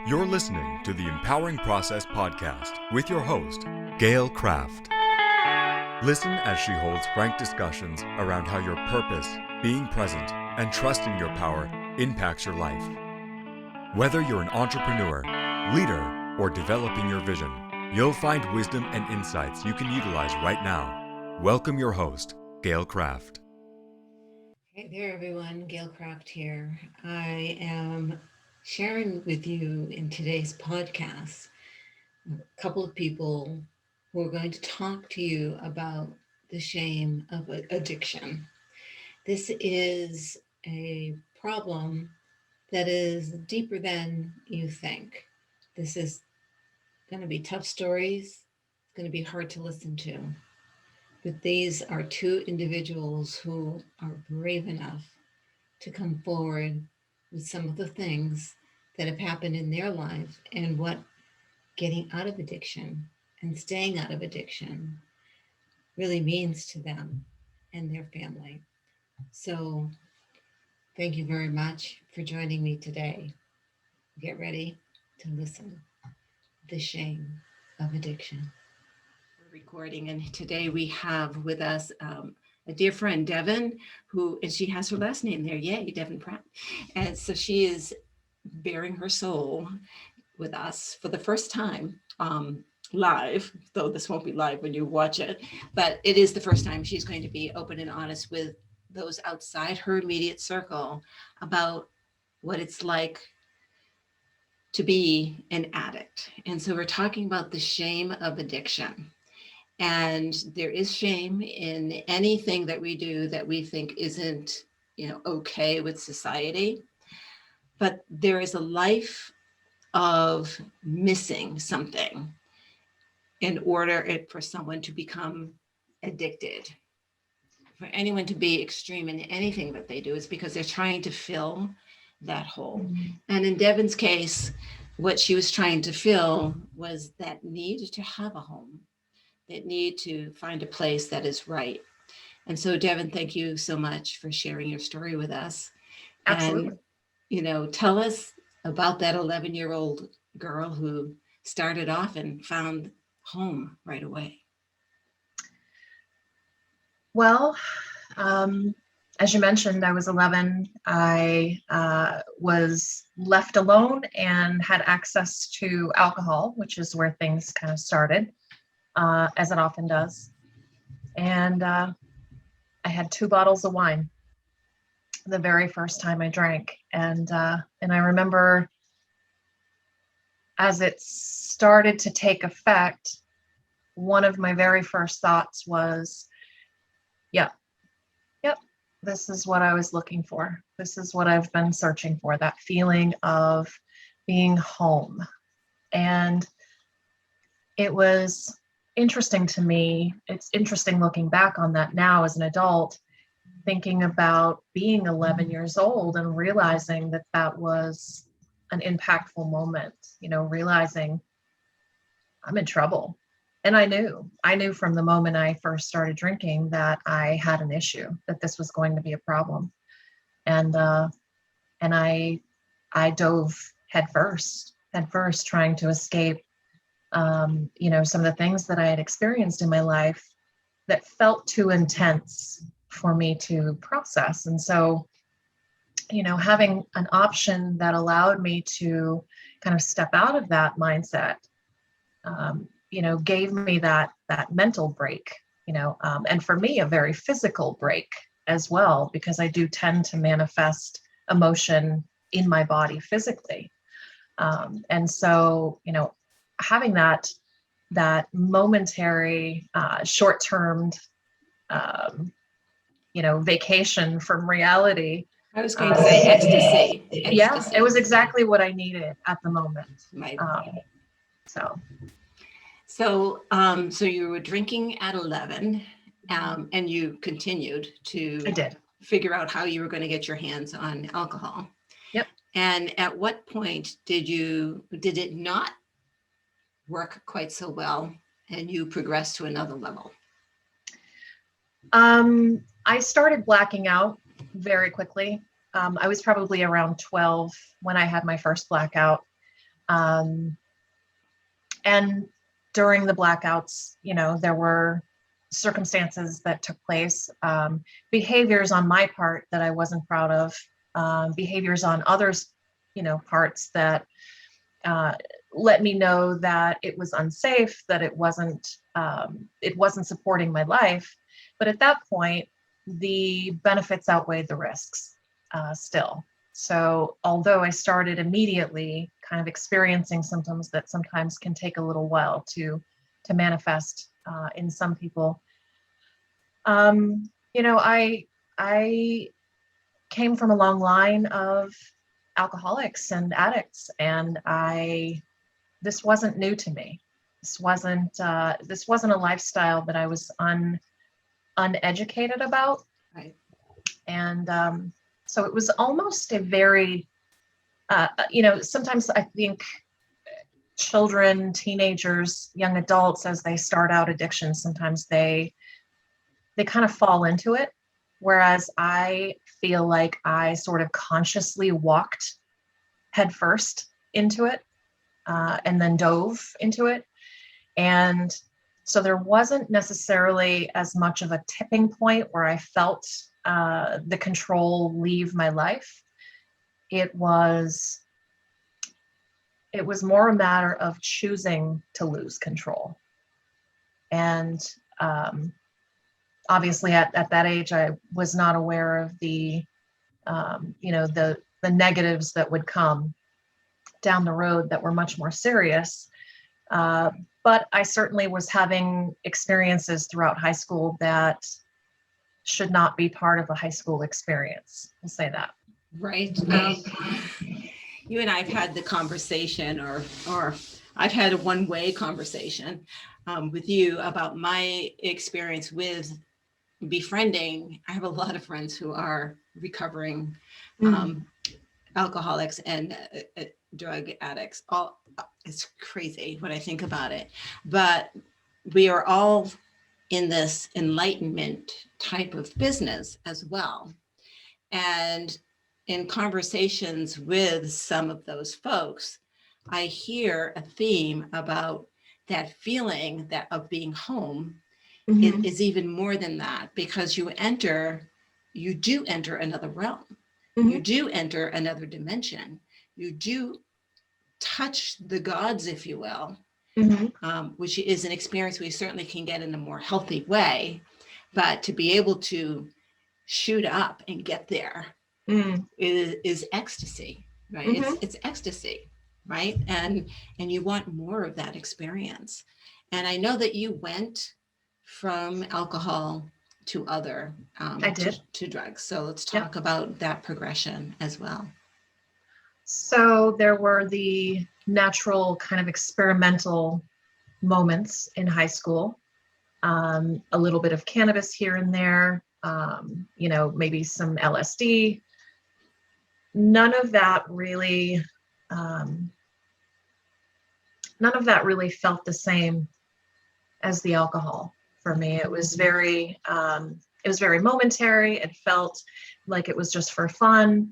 You're listening to the Empowering Process podcast with your host, Gail Kraft. Listen as she holds frank discussions around how your purpose, being present, and trusting your power impacts your life. Whether you're an entrepreneur, leader, or developing your vision, you'll find wisdom and insights you can utilize right now. Welcome your host, Gail Kraft. Hey there, everyone. Gail Kraft here. I am sharing with you in today's podcast a couple of people who are going to talk to you about the shame of addiction. This is a problem that is deeper than you think. This is going to be tough stories. It's going to be hard to listen to. But these are two individuals who are brave enough to come forward with some of the things that have happened in their life and what getting out of addiction and staying out of addiction really means to them and their family. So, thank you very much for joining me today. Get ready to listen. The shame of addiction. We're recording, and today we have with us a dear friend, Devon, and she has her last name there. Yay, Devon Pratt. And so she is bearing her soul with us for the first time live, though this won't be live when you watch it, but it is the first time she's going to be open and honest with those outside her immediate circle about what it's like to be an addict. And so we're talking about the shame of addiction. And there is shame in anything that we do that we think isn't, okay with society. But there is a life of missing something in order for someone to become addicted. For anyone to be extreme in anything that they do is because they're trying to fill that hole. Mm-hmm. And in Devon's case, what she was trying to fill was that need to have a home, that need to find a place that is right. And so, Devon, thank you so much for sharing your story with us. Absolutely. And, tell us about that 11-year-old girl who started off and found home right away. Well, as you mentioned, I was 11. I was left alone and had access to alcohol, which is where things kind of started, as it often does. And I had 2 bottles of wine the very first time I drank. And I remember as it started to take effect, one of my very first thoughts was, yep, this is what I was looking for. This is what I've been searching for, that feeling of being home. And it was interesting to me. It's interesting looking back on that now as an adult, thinking about being 11 years old and realizing that that was an impactful moment, realizing I'm in trouble. And I knew from the moment I first started drinking that I had an issue, that this was going to be a problem. And I dove headfirst trying to escape, some of the things that I had experienced in my life that felt too intense for me to process. And so, having an option that allowed me to kind of step out of that mindset, gave me that mental break, and for me, a very physical break as well, because I do tend to manifest emotion in my body physically. And so, having that momentary, short-term, vacation from reality. I was going to say ecstasy. Yeah, it was exactly what I needed at the moment. So you were drinking at 11, and you continued to figure out how you were going to get your hands on alcohol. Yep. And at what point did it not work quite so well and you progressed to another level? I started blacking out very quickly. I was probably around 12 when I had my first blackout. And during the blackouts, there were circumstances that took place, behaviors on my part that I wasn't proud of, behaviors on others, parts that let me know that it was unsafe, that it wasn't supporting my life. But at that point, the benefits outweighed the risks still. So although I started immediately kind of experiencing symptoms that sometimes can take a little while to manifest in some people, I came from a long line of alcoholics and addicts, and this wasn't new to me. This wasn't a lifestyle that I was uneducated about. Right. And so it was almost a very, sometimes I think children, teenagers, young adults, as they start out addiction, sometimes they kind of fall into it. Whereas I feel like I sort of consciously walked headfirst into it, and then dove into it. And so there wasn't necessarily as much of a tipping point where I felt the control leave my life. It was more a matter of choosing to lose control. And obviously at that age, I was not aware of the negatives that would come down the road that were much more serious. But I certainly was having experiences throughout high school that should not be part of a high school experience. I'll say that. Right. You and I have had the conversation, or I've had a one-way conversation with you about my experience with befriending. I have a lot of friends who are recovering alcoholics and drug addicts. It's crazy when I think about it, but we are all in this enlightenment type of business as well. And in conversations with some of those folks, I hear a theme about that feeling that of being home is even more than that, because you do enter another realm. You do enter another dimension. You do touch the gods, if you will, which is an experience we certainly can get in a more healthy way. But to be able to shoot up and get there is ecstasy, right? It's ecstasy, right? And you want more of that experience. And I know that you went from alcohol to other to drugs. So let's talk about that progression as well. So there were the natural kind of experimental moments in high school, a little bit of cannabis here and there, maybe some LSD. None of that really felt the same as the alcohol for me. It was very momentary. It felt like it was just for fun.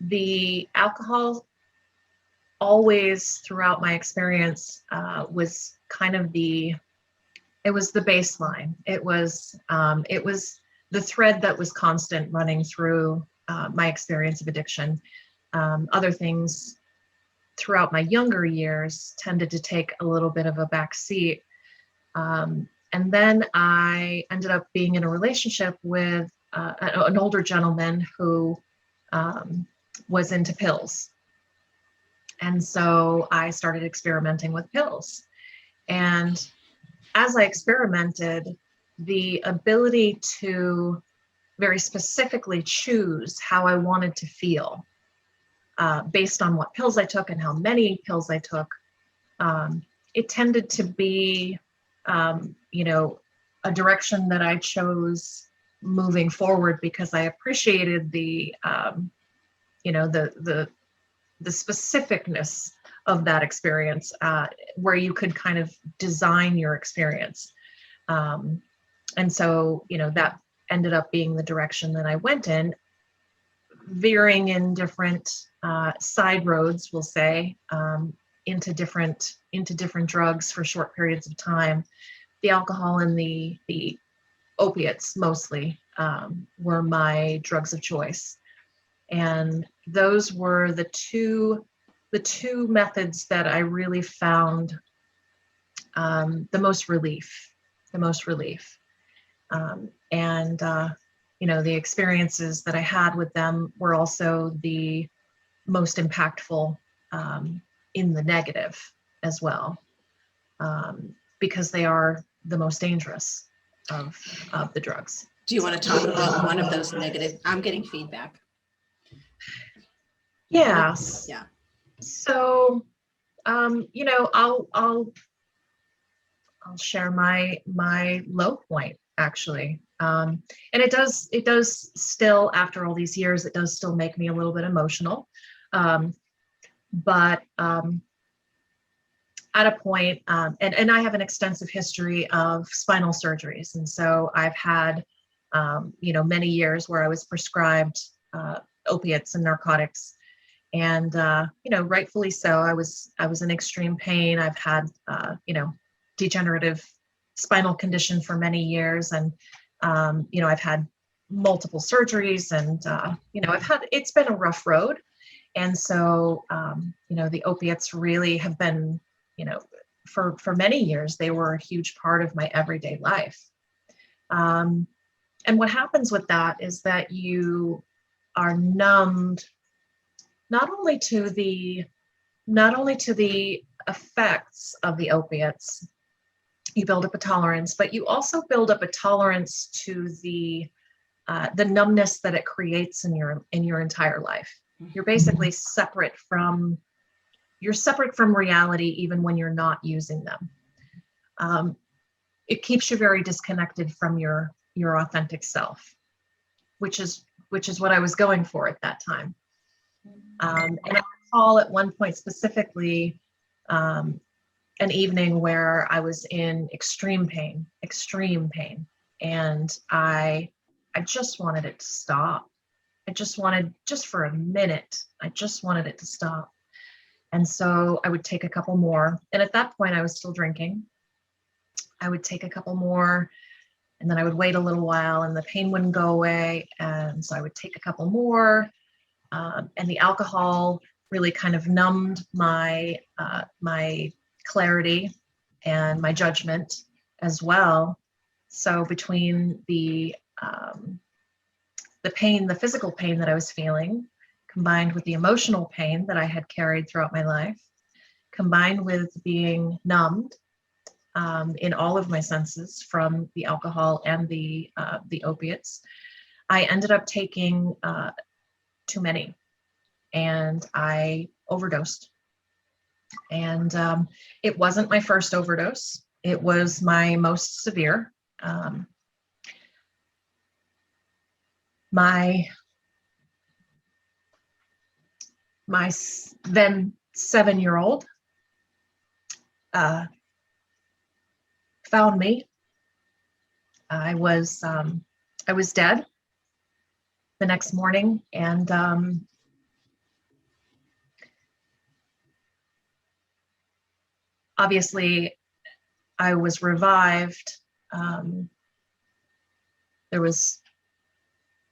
The alcohol always throughout my experience was kind of the baseline. It was the thread that was constant running through my experience of addiction. Other things throughout my younger years tended to take a little bit of a back seat. And then I ended up being in a relationship with an older gentleman who was into pills. And so I started experimenting with pills. And as I experimented, the ability to very specifically choose how I wanted to feel based on what pills I took and how many pills I took, it tended to be, a direction that I chose moving forward because I appreciated the specificness of that experience, where you could kind of design your experience. And so, that ended up being the direction that I went in veering in different side roads, we'll say, into different drugs for short periods of time. The alcohol and the opiates mostly were my drugs of choice, and those were the two methods that I really found the most relief. And the experiences that I had with them were also the most impactful in the negative as well, because they are the most dangerous of the drugs. Do you want to talk about one of those negative? I'm getting feedback. Yes. Yeah. So, I'll share my low point, actually. And it does still, after all these years, it does still make me a little bit emotional. But at a point, and I have an extensive history of spinal surgeries. And so I've had, many years where I was prescribed opiates and narcotics. And, rightfully so. I was in extreme pain. I've had, degenerative spinal condition for many years. And, I've had multiple surgeries, and, it's been a rough road. And so, the opiates really have been, for many years, they were a huge part of my everyday life. And what happens with that is that you are numbed not only to the effects of the opiates. You build up a tolerance, but you also build up a tolerance to the numbness that it creates in your entire life. You're basically separate from reality, even when you're not using them. It keeps you very disconnected from your authentic self, which is what I was going for at that time. And I recall at one point specifically an evening where I was in extreme pain, and I just wanted it to stop. Just for a minute, I just wanted it to stop. And so I would take a couple more. And at that point, I was still drinking. I would take a couple more, and then I would wait a little while, and the pain wouldn't go away. And so I would take a couple more. And the alcohol really kind of numbed my clarity and my judgment as well. So between the pain, the physical pain that I was feeling, combined with the emotional pain that I had carried throughout my life, combined with being numbed in all of my senses from the alcohol and the opiates, I ended up taking too many, and I overdosed. And it wasn't my first overdose. It was my most severe. My then 7-year-old found me. I was dead the next morning, and obviously I was revived. There was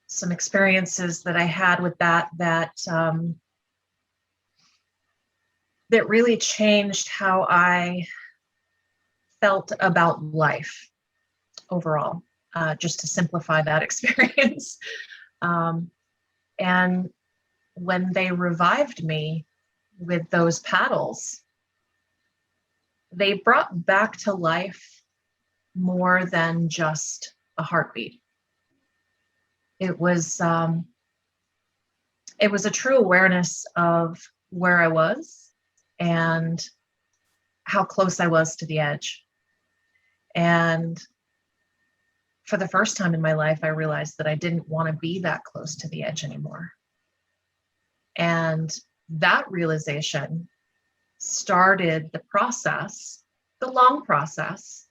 some experiences that I had with that really changed how I felt about life overall, just to simplify that experience. And when they revived me with those paddles, they brought back to life more than just a heartbeat. It was a true awareness of where I was and how close I was to the edge. And for the first time in my life, I realized that I didn't want to be that close to the edge anymore. And that realization started the process, the long process,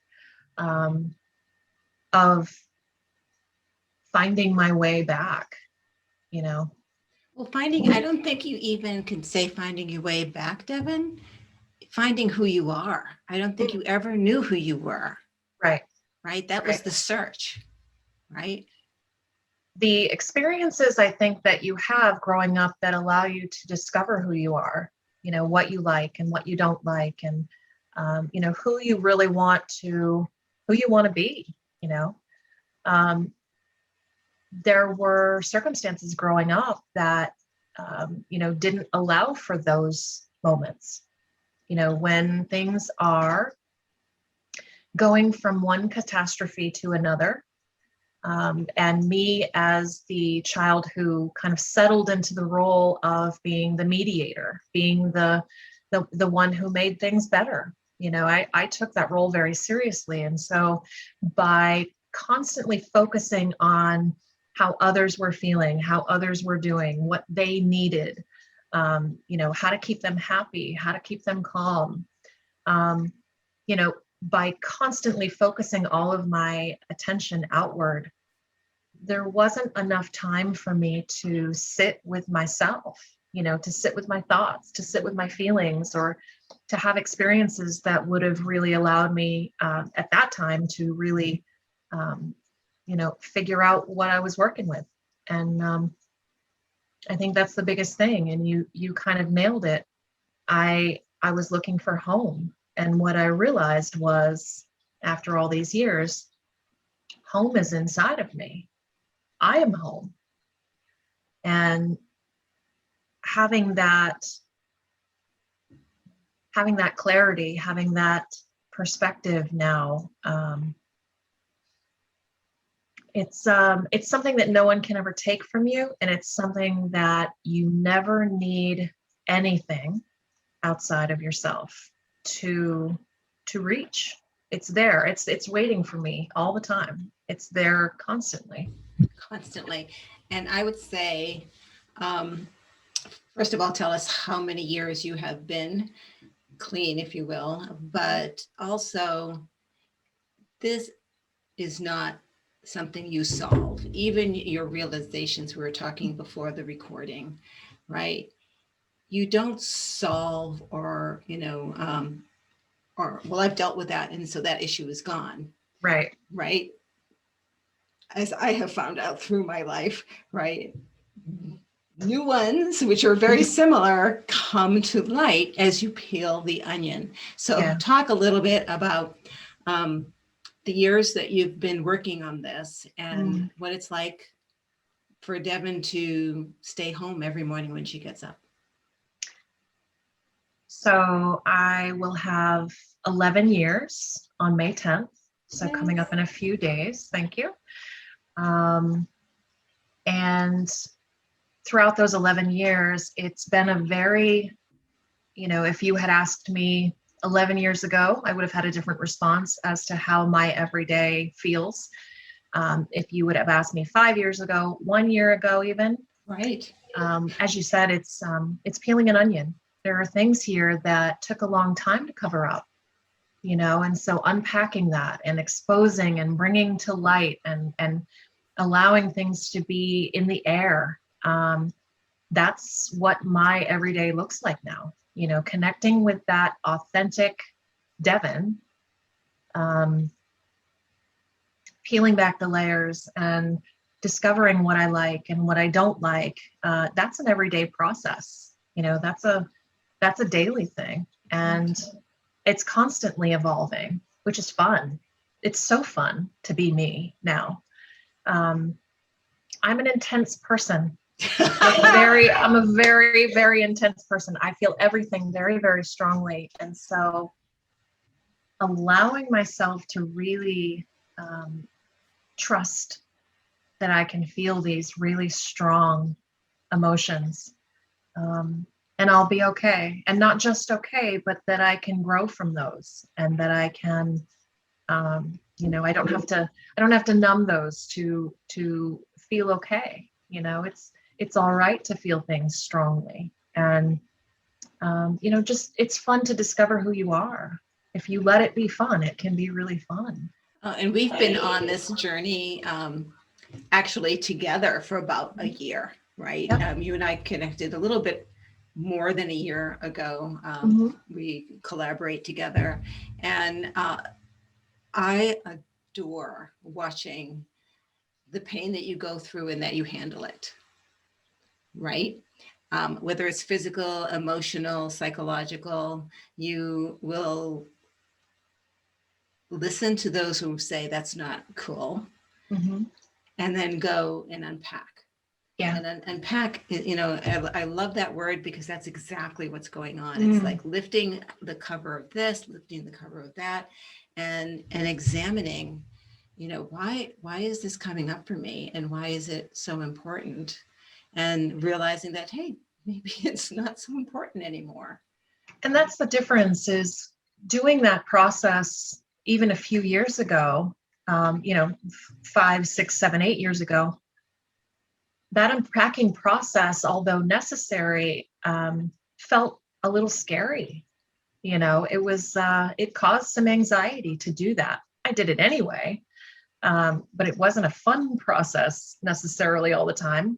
of finding my way back, Well, I don't think you even can say finding your way back, Devon. Finding who you are. I don't think you ever knew who you were, Right. right? That was Right. the search, right? The experiences I think that you have growing up that allow you to discover who you are, what you like and what you don't like, and who you really who you want to be. Um, there were circumstances growing up that didn't allow for those moments. When things are going from one catastrophe to another. And me as the child who kind of settled into the role of being the mediator, being the one who made things better. I took that role very seriously. And so by constantly focusing on how others were feeling, how others were doing, what they needed, how to keep them happy, how to keep them calm, um, by constantly focusing all of my attention outward, there wasn't enough time for me to sit with myself, to sit with my thoughts, to sit with my feelings, or to have experiences that would have really allowed me at that time to really, figure out what I was working with. And I think that's the biggest thing. And you kind of nailed it. I was looking for home. And what I realized was, after all these years, home is inside of me. I am home. And having that clarity, having that perspective now, it's something that no one can ever take from you. And it's something that you never need anything outside of yourself to reach. It's there. It's waiting for me all the time. It's there constantly. And I would say, first of all, tell us how many years you have been clean, if you will, but also this is not something you solve. Even your realizations, we were talking before the recording, right? You don't solve or, well, I've dealt with that. And so that issue is gone. Right. Right. As I have found out through my life, right? New ones, which are very similar, come to light as you peel the onion. So talk a little bit about the years that you've been working on this and what it's like for Devon to stay home every morning when she gets up. So I will have 11 years on May 10th. So coming up in a few days. Thank you. And throughout those 11 years, it's been a very, if you had asked me 11 years ago, I would have had a different response as to how my everyday feels. If you would have asked me 5 years ago, 1 year ago, even. Right. As you said, it's peeling an onion. There are things here that took a long time to cover up, and so unpacking that and exposing and bringing to light and allowing things to be in the air. That's what my everyday looks like now, connecting with that authentic Devon, peeling back the layers and discovering what I like and what I don't like. That's an everyday process. That's a daily thing. And it's constantly evolving, which is fun. It's so fun to be me now. I'm an intense person. I'm a very, very intense person. I feel everything very, very strongly. And so allowing myself to really trust that I can feel these really strong emotions, and I'll be okay. And not just okay, but that I can grow from those, and that I can, I don't have to numb those to feel okay. It's all right to feel things strongly. And, it's fun to discover who you are. If you let it be fun, it can be really fun. And we've been on this journey actually together for about a year. right? Yep. You and I connected a little bit more than a year ago. We collaborate together, and I adore watching the pain that you go through and that you handle it, right? Whether it's physical, emotional, psychological, you will listen to those who say that's not cool, and then go and unpack. Yeah. And unpack, I love that word because that's exactly what's going on. It's like lifting the cover of this, lifting the cover of that, and examining, why is this coming up for me, and why is it so important, and realizing that, hey, maybe it's not so important anymore. And that's the difference, is doing that process even a few years ago, 5, 6, 7, 8 years ago. That unpacking process, although necessary, felt a little scary. It caused some anxiety to do that. I did it anyway, but it wasn't a fun process necessarily all the time.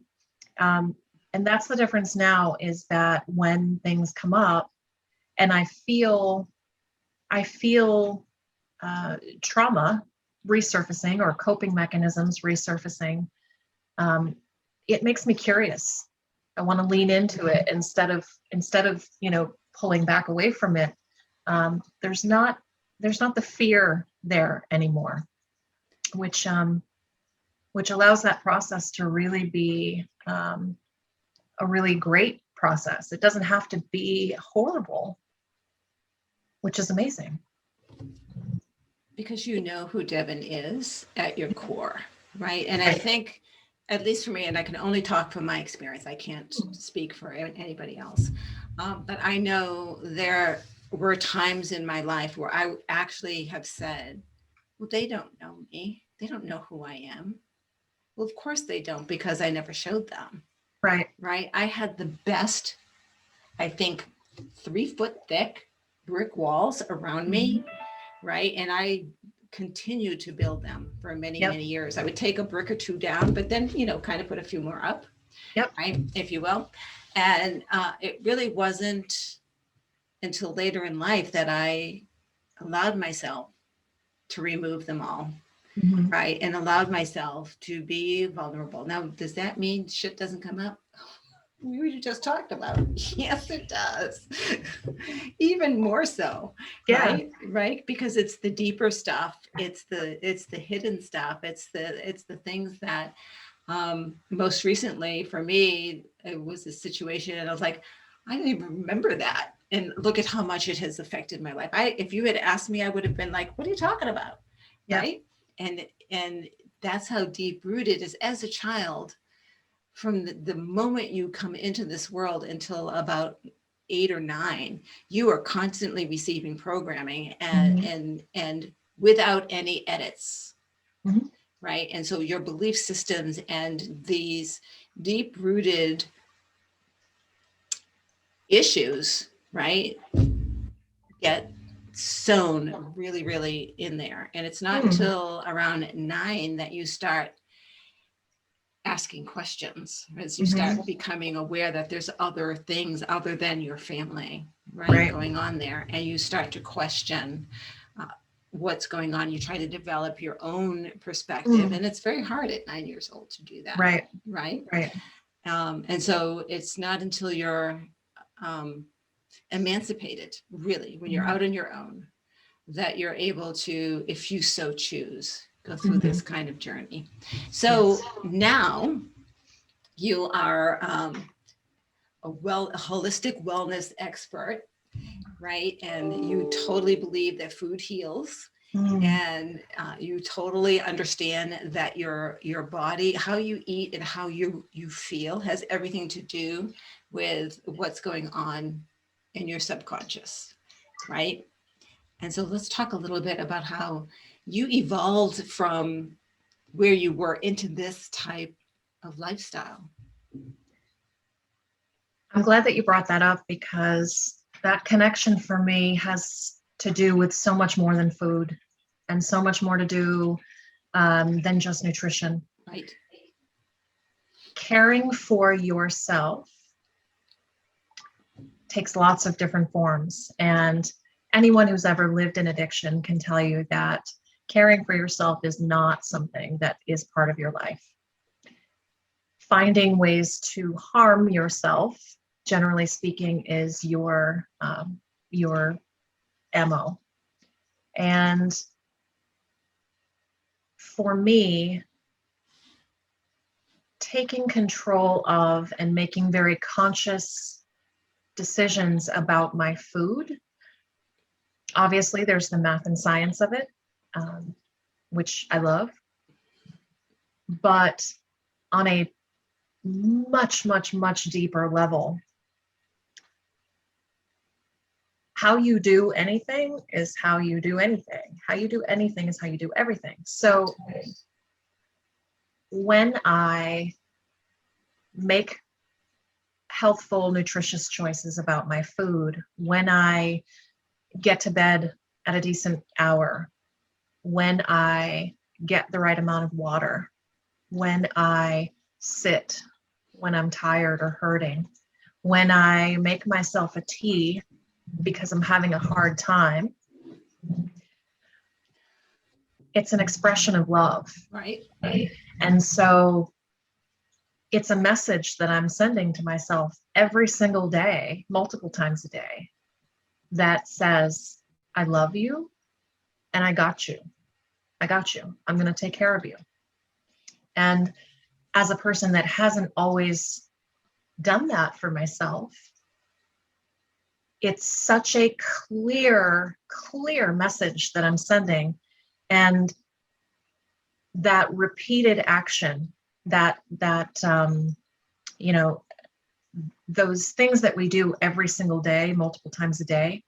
And that's the difference now, is that when things come up and I feel trauma resurfacing or coping mechanisms resurfacing, it makes me curious. I want to lean into it instead of pulling back away from it. There's not the fear there anymore, which allows that process to really be a really great process. It doesn't have to be horrible, which is amazing. Because you know who Devon is at your core, right? And I think, at least for me, and I can only talk from my experience, I can't speak for anybody else, but I know there were times in my life where I actually have said, well, they don't know me. They don't know who I am. Well, of course they don't, because I never showed them. Right. Right. I had the best, I think, 3 foot thick brick walls around me. Right. And I continued to build them for many, many years. I would take a brick or two down, but then, kind of put a few more up. Yep. Right, if you will. And it really wasn't until later in life that I allowed myself to remove them all. Right. And allowed myself to be vulnerable. Now, does that mean shit doesn't come up? We just talked about. Yes, it does. Even more so. Yeah. Right. Because it's the deeper stuff. It's the hidden stuff. It's the things that most recently for me, it was a situation, and I was like, I don't even remember that. And look at how much it has affected my life. If you had asked me, I would have been like, what are you talking about? Yeah. Right. And that's how deep rooted is as a child. From the moment you come into this world until about 8 or 9, you are constantly receiving programming and without any edits. Right. And so your belief systems and these deep rooted issues, right, get sewn really, really in there. And it's not until around 9 that you start asking questions, as you start becoming aware that there's other things other than your family, right, going on there. And you start to question what's going on. You try to develop your own perspective. And it's very hard at 9 years old to do that. Right. And so it's not until you're emancipated, really, when you're out on your own, that you're able to, if you so choose, go through this kind of journey. So now you are a holistic wellness expert, right? And you totally believe that food heals, and you totally understand that your body, how you eat and how you feel, has everything to do with what's going on in your subconscious, right? And so let's talk a little bit about how you evolved from where you were into this type of lifestyle. I'm glad that you brought that up, because that connection for me has to do with so much more than food, and so much more to do than just nutrition. Right. caring for yourself takes lots of different forms. And anyone who's ever lived in addiction can tell you that caring for yourself is not something that is part of your life. Finding ways to harm yourself, generally speaking, is your MO. And for me, taking control of and making very conscious decisions about my food. Obviously, there's the math and science of it, which I love. But on a much, much, much deeper level, how you do anything is how you do anything. How you do anything is how you do everything. So when I make healthful, nutritious choices about my food, when I get to bed at a decent hour, when I get the right amount of water, when I sit when I'm tired or hurting, when I make myself a tea because I'm having a hard time, it's an expression of love. Right. And so it's a message that I'm sending to myself every single day, multiple times a day, that says, I love you and I got you. I got you. I'm going to take care of you. And as a person that hasn't always done that for myself, it's such a clear message that I'm sending. And that repeated action, those things that we do every single day, multiple times a day,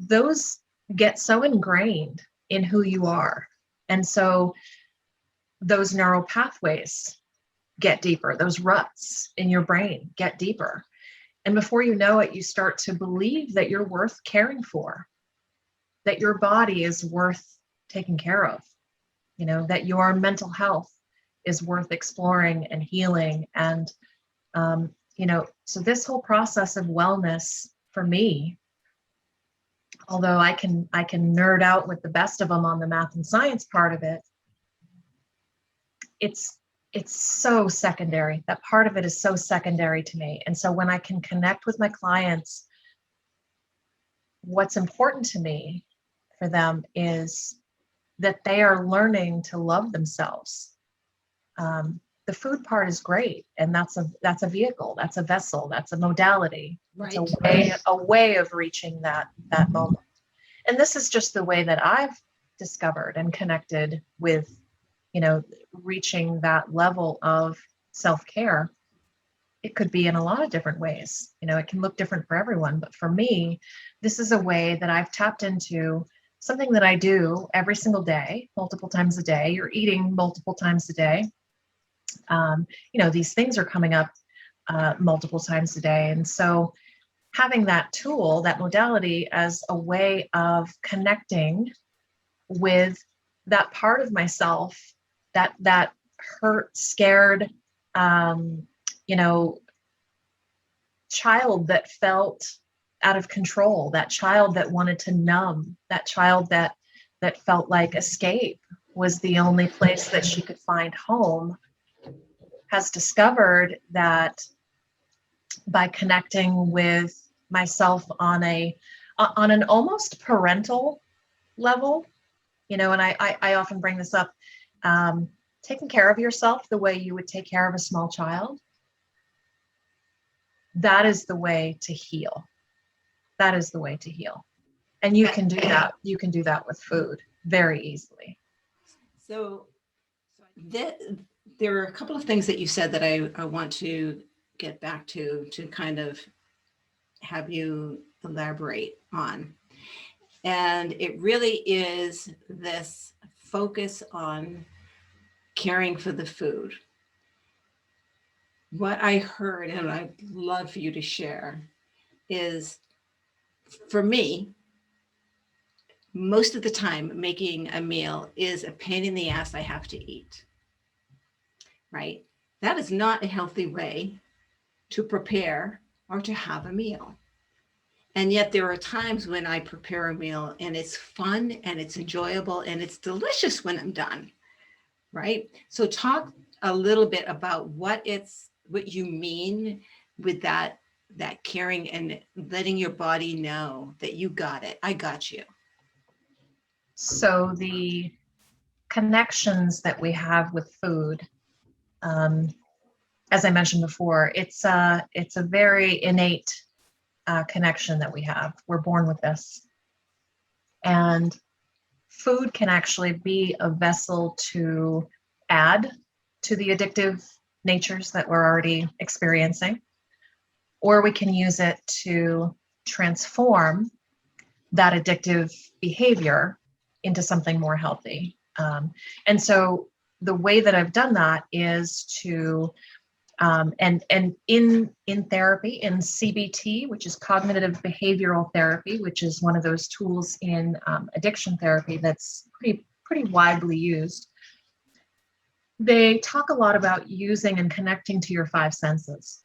those get so ingrained in who you are. And so those neural pathways get deeper, those ruts in your brain get deeper. And before you know it, you start to believe that you're worth caring for, that your body is worth taking care of, that your mental health is worth exploring and healing. And, so this whole process of wellness for me, although I can nerd out with the best of them on the math and science part of it, it's so secondary. That part of it is so secondary to me. And so when I can connect with my clients, what's important to me for them is that they are learning to love themselves. The food part is great, and that's a vehicle, that's a vessel, that's a modality. Right. It's a way of reaching that moment. And this is just the way that I've discovered and connected with, reaching that level of self-care. It could be in a lot of different ways. It can look different for everyone, but for me, this is a way that I've tapped into something that I do every single day, multiple times a day. You're eating multiple times a day. These things are coming up multiple times a day. And so having that tool, that modality, as a way of connecting with that part of myself, that hurt, scared, child that felt out of control, that child that wanted to numb, that child that felt like escape was the only place that she could find home, has discovered that by connecting with myself on an almost parental level, and I often bring this up, taking care of yourself the way you would take care of a small child, that is the way to heal. That is the way to heal. And you can do that. You can do that with food very easily. So there are a couple of things that you said that I want to get back to kind of have you elaborate on. And it really is this focus on caring for the food. What I heard, and I'd love for you to share, is for me, most of the time making a meal is a pain in the ass I have to eat, right? That is not a healthy way to prepare or to have a meal. And yet there are times when I prepare a meal and it's fun and it's enjoyable and it's delicious when I'm done, right? So talk a little bit about what you mean with that caring and letting your body know that you got it. I got you. So the connections that we have with food, as I mentioned before, it's a very innate connection that we have. We're born with this. And food can actually be a vessel to add to the addictive natures that we're already experiencing, or we can use it to transform that addictive behavior into something more healthy. And so the way that I've done that is to and in therapy, in CBT, which is cognitive behavioral therapy, which is one of those tools in addiction therapy that's pretty widely used. They talk a lot about using and connecting to your five senses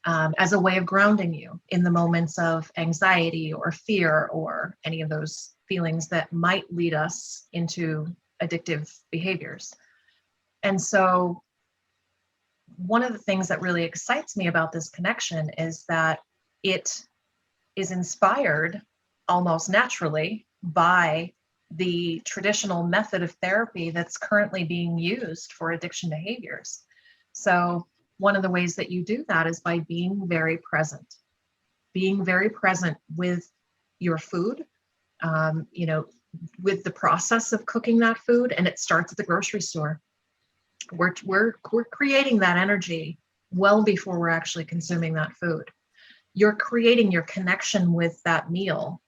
as a way of grounding you in the moments of anxiety or fear or any of those feelings that might lead us into addictive behaviors. And so one of the things that really excites me about this connection is that it is inspired almost naturally by the traditional method of therapy that's currently being used for addiction behaviors. So one of the ways that you do that is by being very present with your food, with the process of cooking that food. And it starts at the grocery store. We're creating that energy well before we're actually consuming that food. You're creating your connection with that meal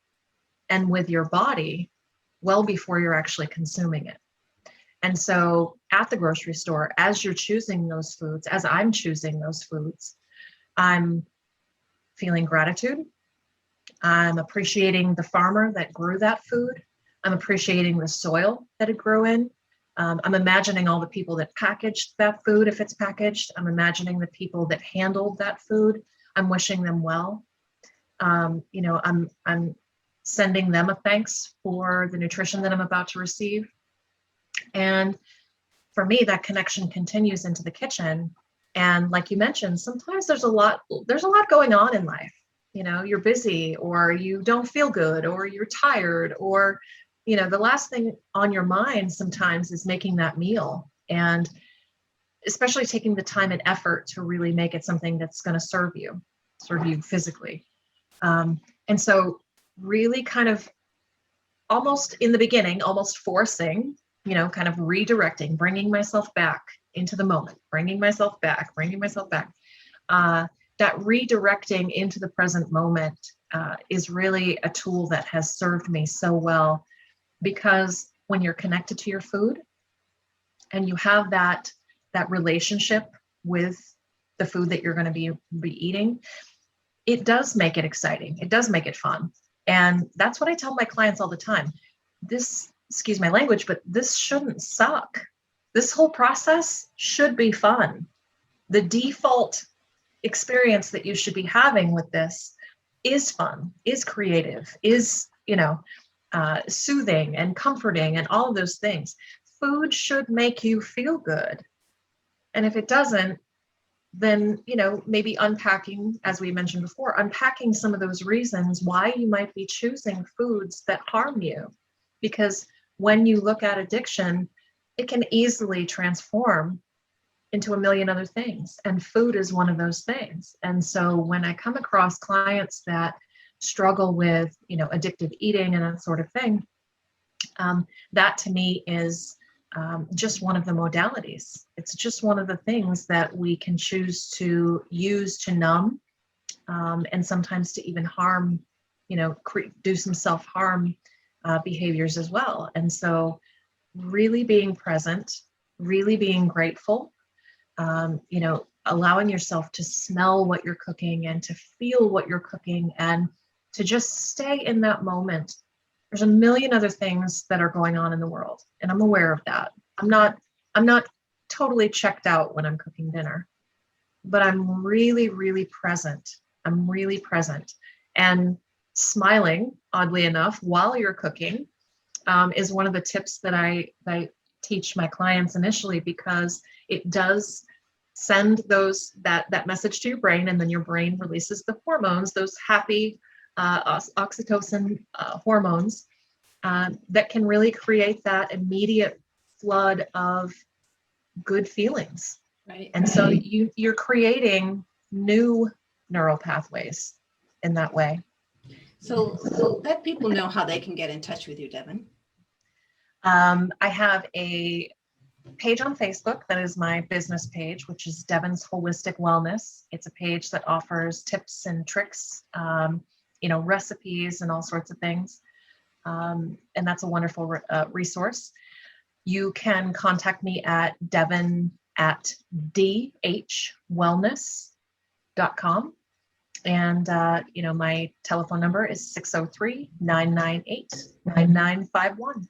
and with your body well before you're actually consuming it. And so at the grocery store, as you're choosing those foods, as I'm choosing those foods, I'm feeling gratitude. I'm appreciating the farmer that grew that food. I'm appreciating the soil that it grew in. I'm imagining all the people that packaged that food, if it's packaged. I'm imagining the people that handled that food. I'm wishing them well. I'm sending them a thanks for the nutrition that I'm about to receive. And for me, that connection continues into the kitchen. And like you mentioned, sometimes there's a lot going on in life. You're busy, or you don't feel good, or you're tired, or the last thing on your mind sometimes is making that meal, and especially taking the time and effort to really make it something that's going to serve you physically. And so really kind of almost in the beginning, almost forcing, kind of redirecting, bringing myself back into the moment, bringing myself back. That redirecting into the present moment is really a tool that has served me so well. Because when you're connected to your food and you have that relationship with the food that you're going to be eating, it does make it exciting. It does make it fun. And that's what I tell my clients all the time. This, excuse my language, but this shouldn't suck. This whole process should be fun. The default experience that you should be having with this is fun, is creative, is, soothing and comforting and all of those things. Food should make you feel good. And if it doesn't, then, maybe unpacking, as we mentioned before, unpacking some of those reasons why you might be choosing foods that harm you. Because when you look at addiction, it can easily transform into a million other things. And food is one of those things. And so when I come across clients that struggle with, addictive eating and that sort of thing, that to me is just one of the modalities. It's just one of the things that we can choose to use to numb, and sometimes to even harm, do some self-harm behaviors as well. And so really being present, really being grateful, allowing yourself to smell what you're cooking and to feel what you're cooking and to just stay in that moment. There's a million other things that are going on in the world, and I'm aware of that. I'm not totally checked out when I'm cooking dinner, but I'm really, really present. I'm really present. And smiling, oddly enough, while you're cooking is one of the tips that I teach my clients initially, because it does send that message to your brain, and then your brain releases the hormones, those happy oxytocin hormones that can really create that immediate flood of good feelings. Right. And so you're creating new neural pathways in that way. So let people know how they can get in touch with you, Devon. I have a page on Facebook that is my business page, which is Devon's Holistic Wellness. It's a page that offers tips and tricks, recipes and all sorts of things. And that's a wonderful resource. You can contact me at devon@dhwellness.com. And, my telephone number is 603-998-9951.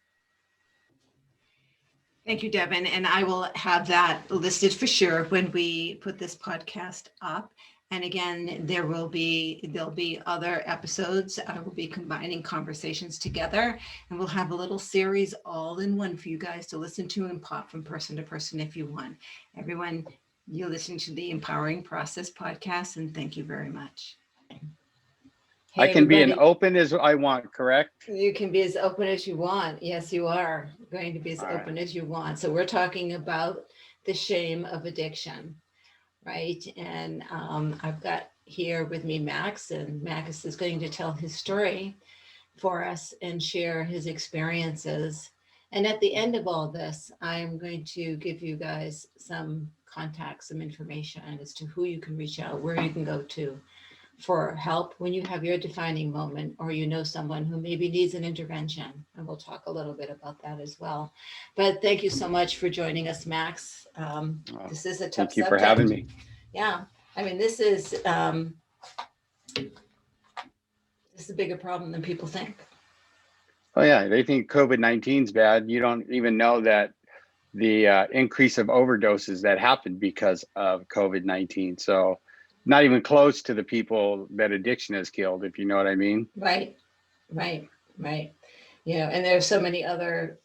Thank you, Devon. And I will have that listed for sure when we put this podcast up. And again, there'll be other episodes. I will be combining conversations together, and we'll have a little series all in one for you guys to listen to and pop from person to person if you want. Everyone, you're listening to the Empowering Process podcast, and thank you very much. Hey, I can be as open as I want, correct? You can be as open as you want. Yes, you are going to be as open as you want. So we're talking about the shame of addiction, right? And I've got here with me Max, and Max is going to tell his story for us and share his experiences. And at the end of all this, I'm going to give you guys some contacts, some information as to who you can reach out, where you can go to for help when you have your defining moment, or someone who maybe needs an intervention. And we'll talk a little bit about that as well. But thank you so much for joining us, Max. This is a tough subject. Thank you for having me. Yeah, I mean, this is a bigger problem than people think. Oh yeah, they think COVID-19 is bad. You don't even know that the increase of overdoses that happened because of COVID-19. So not even close to the people that addiction has killed, if you know what I mean. Right. And there's so many other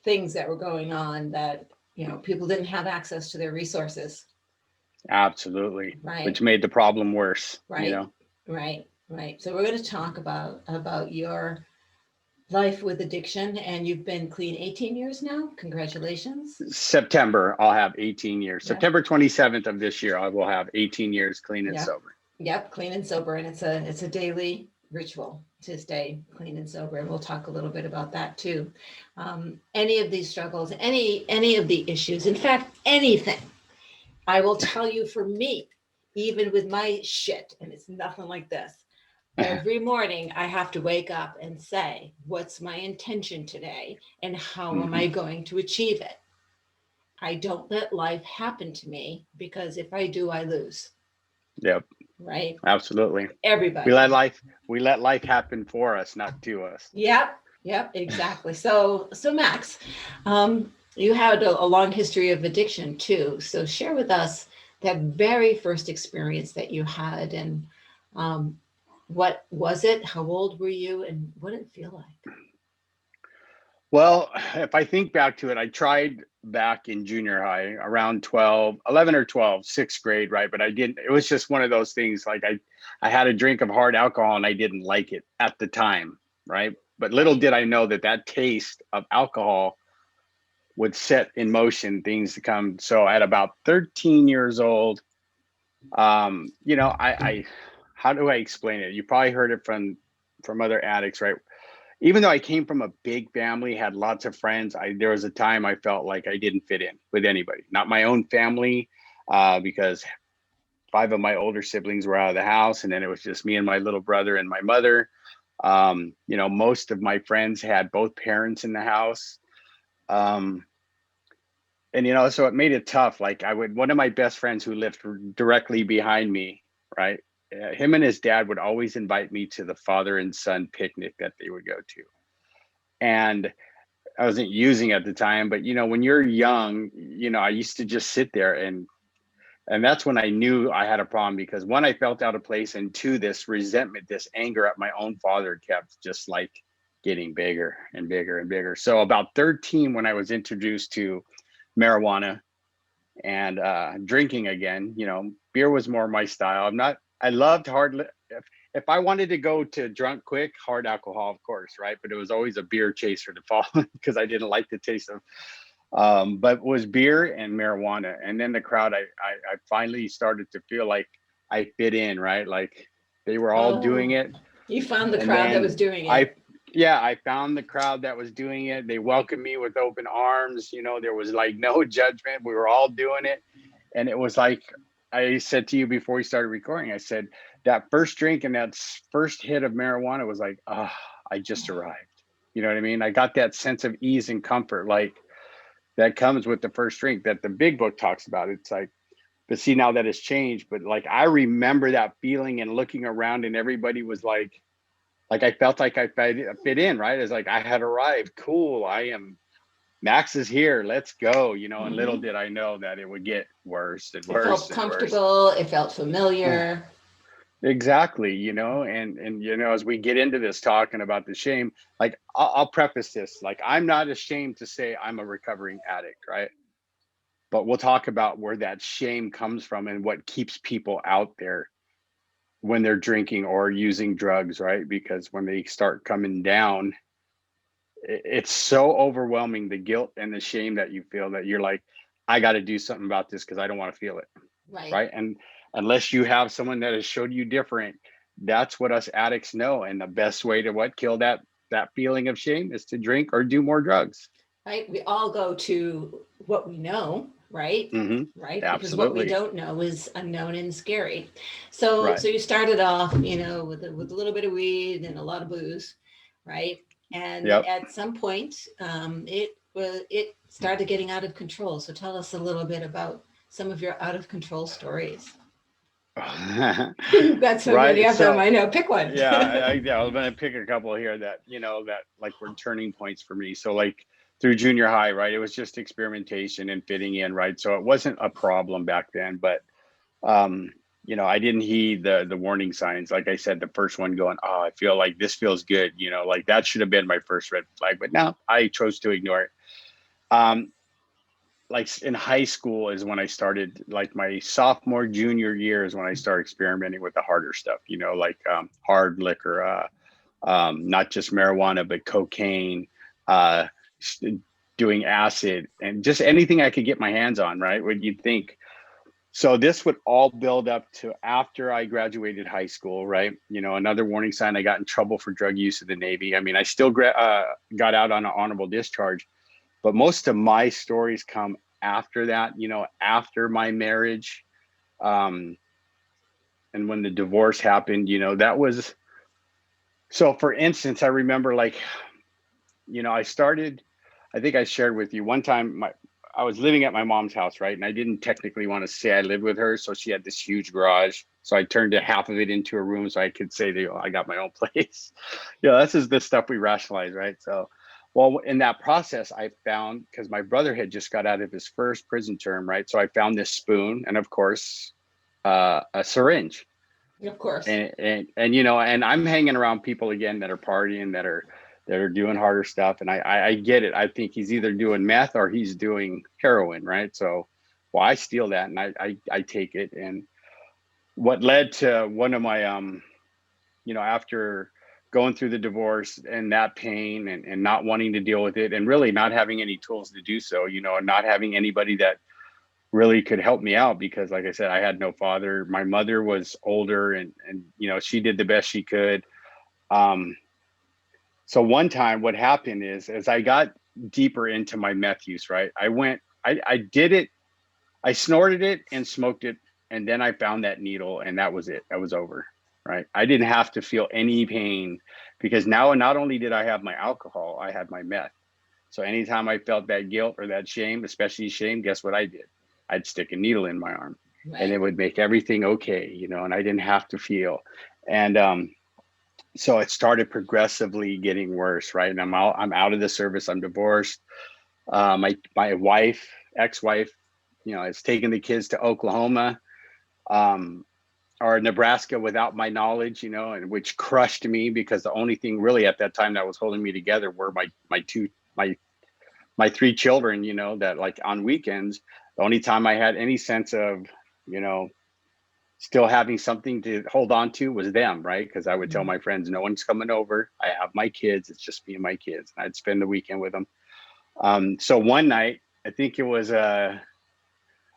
things that were going on that, people didn't have access to their resources. Absolutely. Right. Which made the problem worse. Right. Right. So we're going to talk about your life with addiction, and you've been clean 18 years now. Congratulations. September, I'll have 18 years. Yep. September 27th of this year, I will have 18 years clean and sober. Yep, clean and sober, and it's a daily ritual to stay clean and sober. And we'll talk a little bit about that too. Any of these struggles, any of the issues, in fact, anything. I will tell you, for me, even with my shit, and it's nothing like this. Every morning I have to wake up and say, what's my intention today and how am I going to achieve it? I don't let life happen to me, because if I do, I lose. Yep. Right. Absolutely. Everybody. We let life happen for us, not to us. Yep, exactly. So Max, you had a long history of addiction too. So share with us that very first experience that you had, and what was it? How old were you? And what did it feel like? Well, if I think back to it, I tried back in junior high around 11 or 12, sixth grade, right? But I didn't, it was just one of those things. Like I had a drink of hard alcohol and I didn't like it at the time, right? But little did I know that taste of alcohol would set in motion things to come. So at about 13 years old, I how do I explain it? You probably heard it from other addicts, right? Even though I came from a big family, had lots of friends, there was a time I felt like I didn't fit in with anybody, not my own family, because 5 of my older siblings were out of the house. And then it was just me and my little brother and my mother. Most of my friends had both parents in the house. So it made it tough. Like one of my best friends who lived directly behind me, right? Him and his dad would always invite me to the father and son picnic that they would go to. And I wasn't using at the time, but when you're young, I used to just sit there, and that's when I knew I had a problem, because one, I felt out of place, and two, this resentment, this anger at my own father kept just like getting bigger and bigger and bigger. So about 13, when I was introduced to marijuana and drinking again, beer was more my style. I loved if I wanted to go to drunk quick, hard alcohol, of course, right? But it was always a beer chaser to follow because I didn't like the taste of. But it was beer and marijuana, and then the crowd. I finally started to feel like I fit in, right? Like they were all doing it. You found the And crowd that then was doing it. I found the crowd that was doing it. They welcomed me with open arms. There was like no judgment. We were all doing it, and it was like I said to you before we started recording. I said that first drink and that first hit of marijuana was like, I just arrived. You know what I mean? I got that sense of ease and comfort, like that comes with the first drink that the big book talks about. It's like, but see, now that it's changed, but like I remember that feeling and looking around, and everybody was like I felt like I fit in, right? It's like I had arrived. Cool. Max is here. Let's go. And little did I know that it would get worse and worse. It felt comfortable. It felt familiar. Exactly. And as we get into this talking about the shame, like I'll preface this, like I'm not ashamed to say I'm a recovering addict, right? But we'll talk about where that shame comes from and what keeps people out there when they're drinking or using drugs, right? Because when they start coming down, it's so overwhelming, the guilt and the shame that you feel, that you're like, I got to do something about this because I don't want to feel it. Right. And unless you have someone that has showed you different, that's what us addicts know. And the best way to kill that feeling of shame is to drink or do more drugs. Right. We all go to what we know. Right. Mm-hmm. Right. Absolutely. Because what we don't know is unknown and scary. So you started off, with a little bit of weed and a lot of booze. Right. And at some point, it started getting out of control. So tell us a little bit about some of your out of control stories. That's so many of them. I know. Pick one. I'm going to pick a couple here that, that like were turning points for me. So like through junior high, right, it was just experimentation and fitting in, right? So it wasn't a problem back then, but, I didn't heed the warning signs. Like I said, the first one going, I feel like this feels good. Like that should have been my first red flag, but now I chose to ignore it. Like in high school is when I started, like my sophomore, junior year is when I started experimenting with the harder stuff, like hard liquor, not just marijuana, but cocaine, doing acid, and just anything I could get my hands on, right? What you'd think. So this would all build up to after I graduated high school, right? Another warning sign, I got in trouble for drug use in the Navy. I mean, I still got out on an honorable discharge, but most of my stories come after that, after my marriage. And when the divorce happened, that was, so for instance, I remember I think I shared with you one time, I was living at my mom's house, right? And I didn't technically want to say I lived with her. So she had this huge garage. So I turned half of it into a room so I could say, I got my own place. This is the stuff we rationalize, right? So, well, in that process, I found, because my brother had just got out of his first prison term, right? So I found this spoon and, of course, a syringe. Of course. And I'm hanging around people again that are partying, that are doing harder stuff. And I get it. I think he's either doing meth or he's doing heroin, right? So, well, I steal that and I take it. And what led to one of my, after going through the divorce and that pain and not wanting to deal with it and really not having any tools to do so, and not having anybody that really could help me out, because like I said, I had no father. My mother was older and she did the best she could. So one time what happened is, as I got deeper into my meth use, right, I did it, I snorted it and smoked it. And then I found that needle and that was it. That was over, right? I didn't have to feel any pain, because now not only did I have my alcohol, I had my meth. So anytime I felt that guilt or that shame, especially shame, guess what I did? I'd stick a needle in my arm, right, and it would make everything okay, and I didn't have to feel. And So it started progressively getting worse, right? And I'm out of the service. I'm divorced. My wife, ex-wife, has taken the kids to Oklahoma, um, or Nebraska without my knowledge, and which crushed me, because the only thing really at that time that was holding me together were my three children, that, like, on weekends, the only time I had any sense of, you know, still having something to hold on to was them, right? Because I would tell my friends, no one's coming over. I have my kids. It's just me and my kids. I'd spend the weekend with them. So one night, I think it was a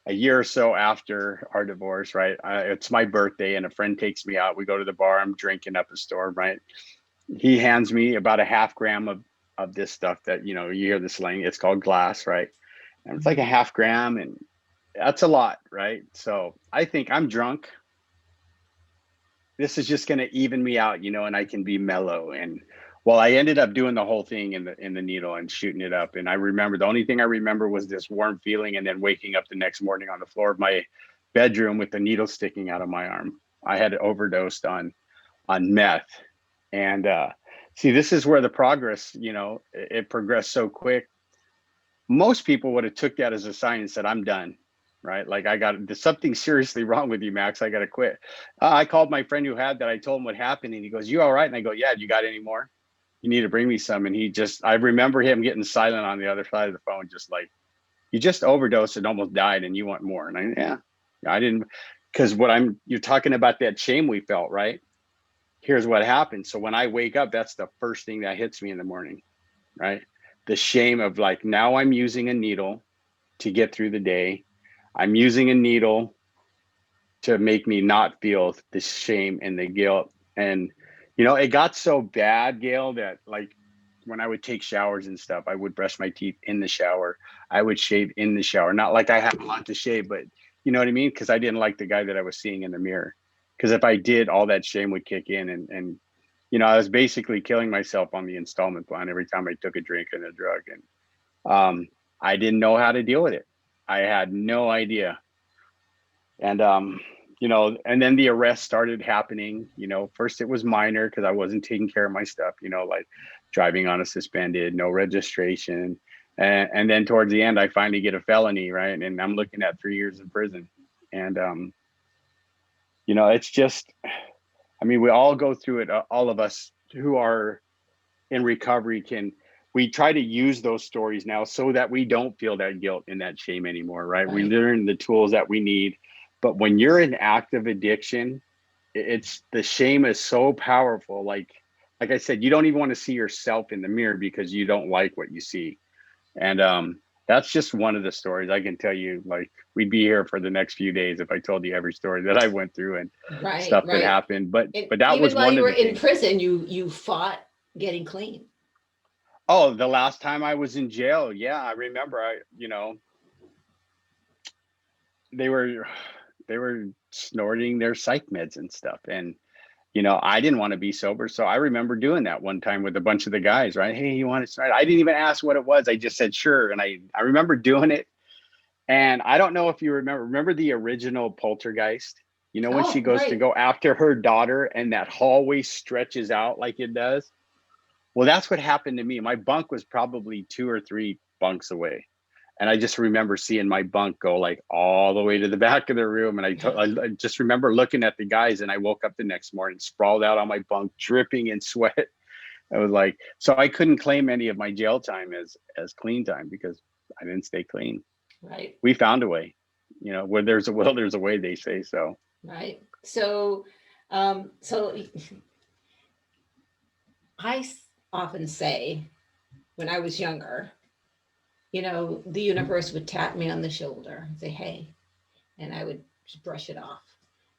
year or so after our divorce, right? It's my birthday, and a friend takes me out. We go to the bar. I'm drinking up a storm, right? He hands me about a half gram of this stuff that, you hear the slang. It's called glass, right? And it's like a half gram, and that's a lot, right? So I think I'm drunk. This is just going to even me out, and I can be mellow. And well, I ended up doing the whole thing in the needle and shooting it up. And I remember, the only thing I remember was this warm feeling, and then waking up the next morning on the floor of my bedroom with the needle sticking out of my arm. I had overdosed on meth. And see, this is where the progress, it progressed so quick. Most people would have took that as a sign and said, I'm done, right? Like, there's something seriously wrong with you, Max. I got to quit. I called my friend who had that. I told him what happened, and he goes, you all right? And I go, yeah, you got any more? You need to bring me some. And I remember him getting silent on the other side of the phone, just like, you just overdosed and almost died, and you want more. And I didn't, because you're talking about that shame we felt, right? Here's what happened. So when I wake up, that's the first thing that hits me in the morning, right? The shame of, like, now I'm using a needle to get through the day. I'm using a needle to make me not feel the shame and the guilt. And, it got so bad, Gail, that, like, when I would take showers and stuff, I would brush my teeth in the shower. I would shave in the shower. Not like I had a lot to shave, but you know what I mean? Because I didn't like the guy that I was seeing in the mirror. Because if I did, all that shame would kick in. And I was basically killing myself on the installment plan every time I took a drink and a drug. And I didn't know how to deal with it. I had no idea. And, and then the arrest started happening. First it was minor because I wasn't taking care of my stuff, like driving on a suspended, no registration. And then towards the end, I finally get a felony, right? And I'm looking at 3 years in prison. And, it's just, we all go through it. All of us who are in recovery we try to use those stories now so that we don't feel that guilt and that shame anymore, right? We learn the tools that we need. But when you're in active addiction, the shame is so powerful. Like I said, you don't even want to see yourself in the mirror because you don't like what you see. And that's just one of the stories I can tell you. Like, we'd be here for the next few days if I told you every story that I went through and stuff that happened. But that was one of the things. Even while you were in prison, you fought getting clean. Oh, the last time I was in jail, yeah, I remember. They were snorting their psych meds and stuff, and I didn't want to be sober, so I remember doing that one time with a bunch of the guys. Right? Hey, you want to snort? I didn't even ask what it was. I just said sure, and I remember doing it. And I don't know if you remember the original Poltergeist. When she goes to go after her daughter, and that hallway stretches out like it does. Well, that's what happened to me. My bunk was probably 2 or 3 bunks away. And I just remember seeing my bunk go like all the way to the back of the room. And I just remember looking at the guys, and I woke up the next morning, sprawled out on my bunk, dripping in sweat. I was like, so I couldn't claim any of my jail time as clean time because I didn't stay clean. Right. We found a way, where there's a will, there's a way, they say so. Right. So I often say, when I was younger, the universe would tap me on the shoulder and say, hey, and I would just brush it off.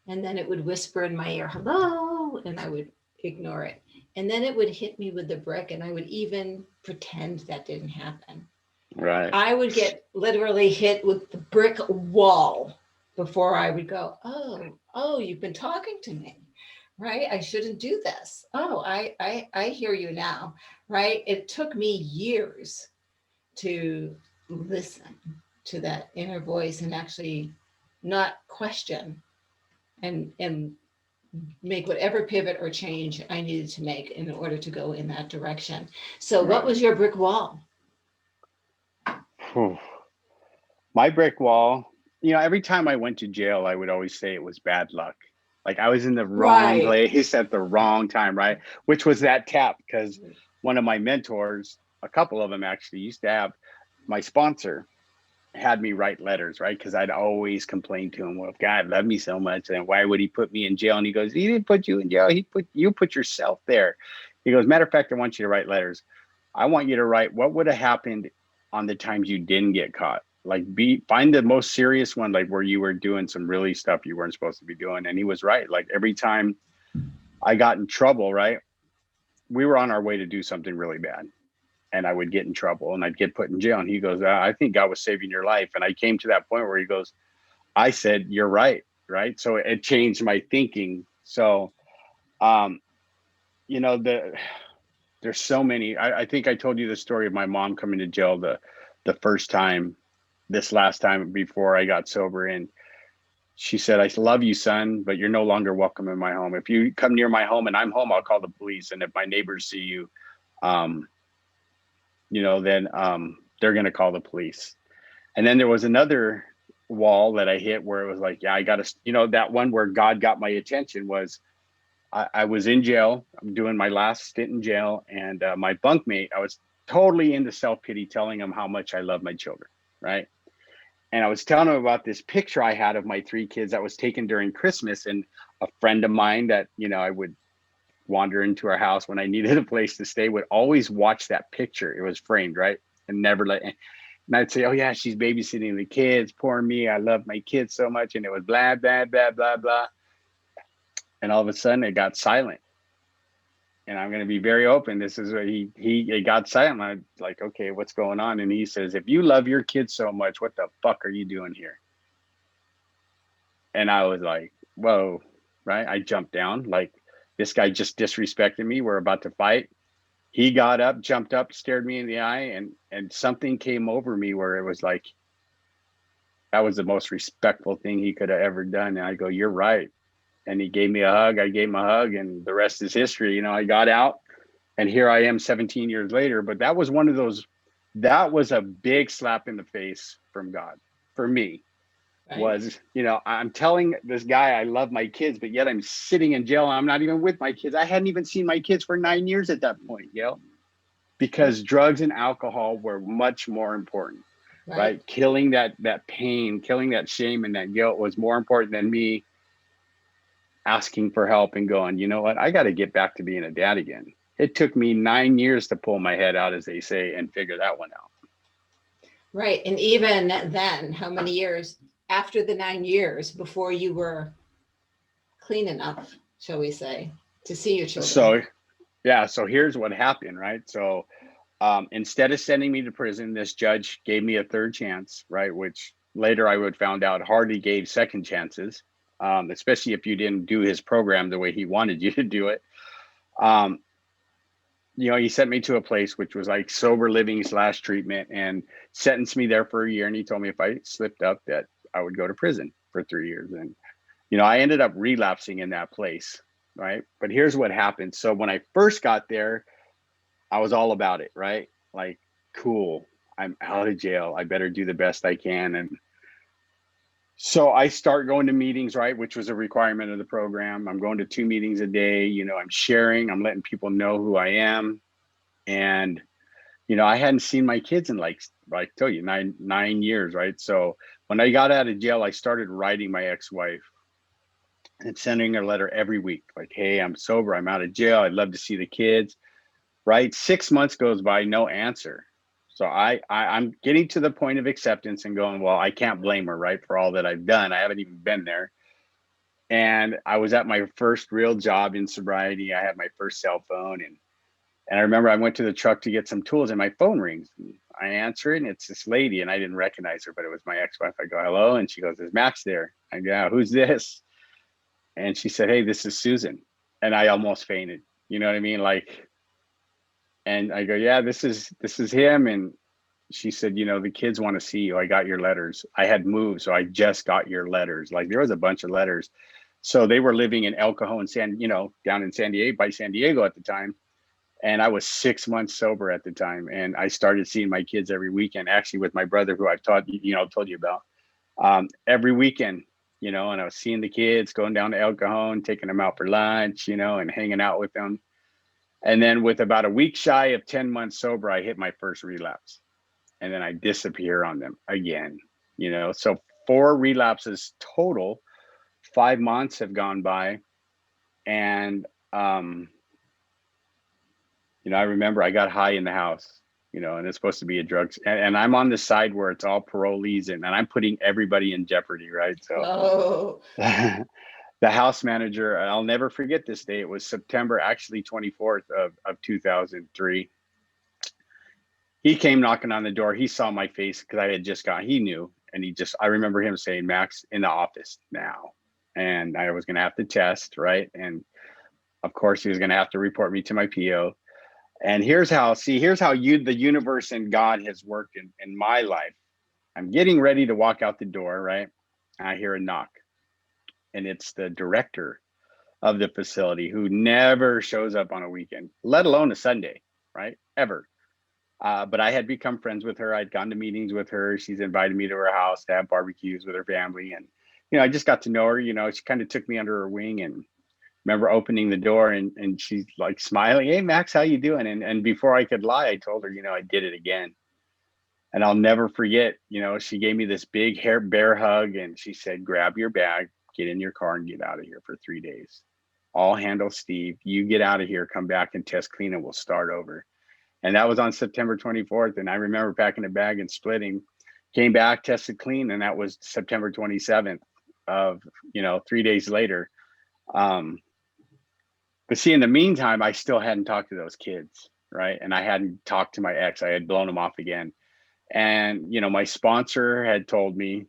And then it would whisper in my ear, hello, and I would ignore it. And then it would hit me with the brick, and I would even pretend that didn't happen. Right. I would get literally hit with the brick wall before I would go, oh, you've been talking to me. Right? I shouldn't do this. Oh, I hear you now. Right? It took me years to listen to that inner voice and actually not question and make whatever pivot or change I needed to make in order to go in that direction. So what Right. was your brick wall? Whew. My brick wall, every time I went to jail, I would always say it was bad luck. Like I was in the wrong Right. place at the wrong time, right? Which was that tap, because one of my mentors, a couple of them actually, used to have my sponsor had me write letters, right? Because I'd always complain to him, well, if God loved me so much, then why would he put me in jail? And he goes, he didn't put you in jail. You put yourself there. He goes, matter of fact, I want you to write letters. I want you to write what would have happened on the times you didn't get caught. Like find the most serious one, like where you were doing some really stuff you weren't supposed to be doing. And he was right. Like every time I got in trouble, right? We were on our way to do something really bad. And I would get in trouble and I'd get put in jail. And he goes, I think God was saving your life. And I came to that point where he goes, I said, you're right. Right. So it changed my thinking. So, there's so many. I think I told you the story of my mom coming to jail the first time, this last time before I got sober. And she said, I love you, son, but you're no longer welcome in my home. If you come near my home and I'm home, I'll call the police. And if my neighbors see you, then they're going to call the police. And then there was another wall that I hit where it was like, yeah, I got to, that one where God got my attention was I was in jail. I'm doing my last stint in jail. And my bunkmate, I was totally into self-pity, telling him how much I love my children. Right. And I was telling him about this picture I had of my 3 kids that was taken during Christmas. And a friend of mine that, I would wander into our house when I needed a place to stay would always watch that picture. It was framed, right? And never let, and I'd say, oh yeah, she's babysitting the kids. Poor me. I love my kids so much. And it was blah, blah, blah, blah, blah. And all of a sudden it got silent. And I'm going to be very open. This is what he got silent. I'm like, okay, what's going on? And he says, if you love your kids so much, what the fuck are you doing here? And I was like, whoa, right? I jumped down. Like, this guy just disrespected me. We're about to fight. He got up, jumped up, stared me in the eye, and something came over me where it was like, that was the most respectful thing he could have ever done. And I go, you're right. And he gave me a hug. I gave him a hug, and the rest is history. I got out, and here I am 17 years later. But that was one of those, that was a big slap in the face from God for me. Right. Was, I'm telling this guy I love my kids, but yet I'm sitting in jail and I'm not even with my kids. I hadn't even seen my kids for 9 years at that point, Gail, because drugs and alcohol were much more important, right? Killing that pain, killing that shame and that guilt was more important than me asking for help and going, you know what, I got to get back to being a dad again. It took me 9 years to pull my head out, as they say, and figure that one out. Right. And even then, how many years after the 9 years before you were clean enough, shall we say, to see your children? So here's what happened, right? So instead of sending me to prison, this judge gave me a third chance, right? Which later I would found out hardly gave second chances, especially if you didn't do his program the way he wanted you to do it. He sent me to a place which was like sober living / treatment, and sentenced me there for a year. And he told me if I slipped up that I would go to prison for 3 years. And, I ended up relapsing in that place. Right. But here's what happened. So when I first got there, I was all about it. Right. Like, cool, I'm out of jail. I better do the best I can. And so I start going to meetings, right, which was a requirement of the program. I'm going to 2 meetings a day. I'm sharing, I'm letting people know who I am. And, I hadn't seen my kids in like I told you, nine years, right? So when I got out of jail, I started writing my ex-wife and sending her a letter every week. Like, hey, I'm sober, I'm out of jail, I'd love to see the kids, right? 6 months goes by, no answer. So I'm getting to the point of acceptance and going, well, I can't blame her, right, for all that I've done. I haven't even been there. And I was at my first real job in sobriety. I had my first cell phone. And I remember I went to the truck to get some tools and my phone rings. And I answer it and it's this lady, and I didn't recognize her, but it was my ex-wife. I go, hello. And she goes, is Max there? I go, yeah, who's this? And she said, hey, this is Susan. And I almost fainted. You know what I mean? Like, and I go, yeah, this is him. And she said, the kids want to see you. I got your letters. I had moved, so I just got your letters. Like, there was a bunch of letters. So they were living in El Cajon, down in by San Diego at the time. And I was 6 months sober at the time. And I started seeing my kids every weekend, actually with my brother, who I've told you about, every weekend, and I was seeing the kids, going down to El Cajon, taking them out for lunch, and hanging out with them. And then with about a week shy of 10 months sober, I hit my first relapse. And then I disappear on them again, so 4 relapses total. 5 months have gone by. And, I remember I got high in the house, and it's supposed to be a drug. And I'm on the side where it's all parolees and I'm putting everybody in jeopardy, right? So the house manager, I'll never forget this day. It was September, actually 24th of 2003. He came knocking on the door. He saw my face because I had just he knew. And I remember him saying, "Max, in the office now." And I was going to have to test, right? And of course he was going to have to report me to my PO. And here's how the universe and God has worked in my life. I'm getting ready to walk out the door, right? And I hear a knock. And it's the director of the facility, who never shows up on a weekend, let alone a Sunday, right? Ever. But I had become friends with her. I'd gone to meetings with her. She's invited me to her house to have barbecues with her family. And, I just got to know her. She kind of took me under her wing, and remember opening the door and she's like smiling, "Hey, Max, how you doing?" And before I could lie, I told her, I did it again. And I'll never forget, she gave me this big bear hug, and she said, "Grab your bag, get in your car, and get out of here for 3 days. I'll handle Steve. You get out of here, come back and test clean, and we'll start over." And that was on September 24th. And I remember packing a bag and splitting, came back, tested clean. And that was September 27th of, 3 days later. But see, in the meantime, I still hadn't talked to those kids, right? And I hadn't talked to my ex. I had blown them off again. And, my sponsor had told me,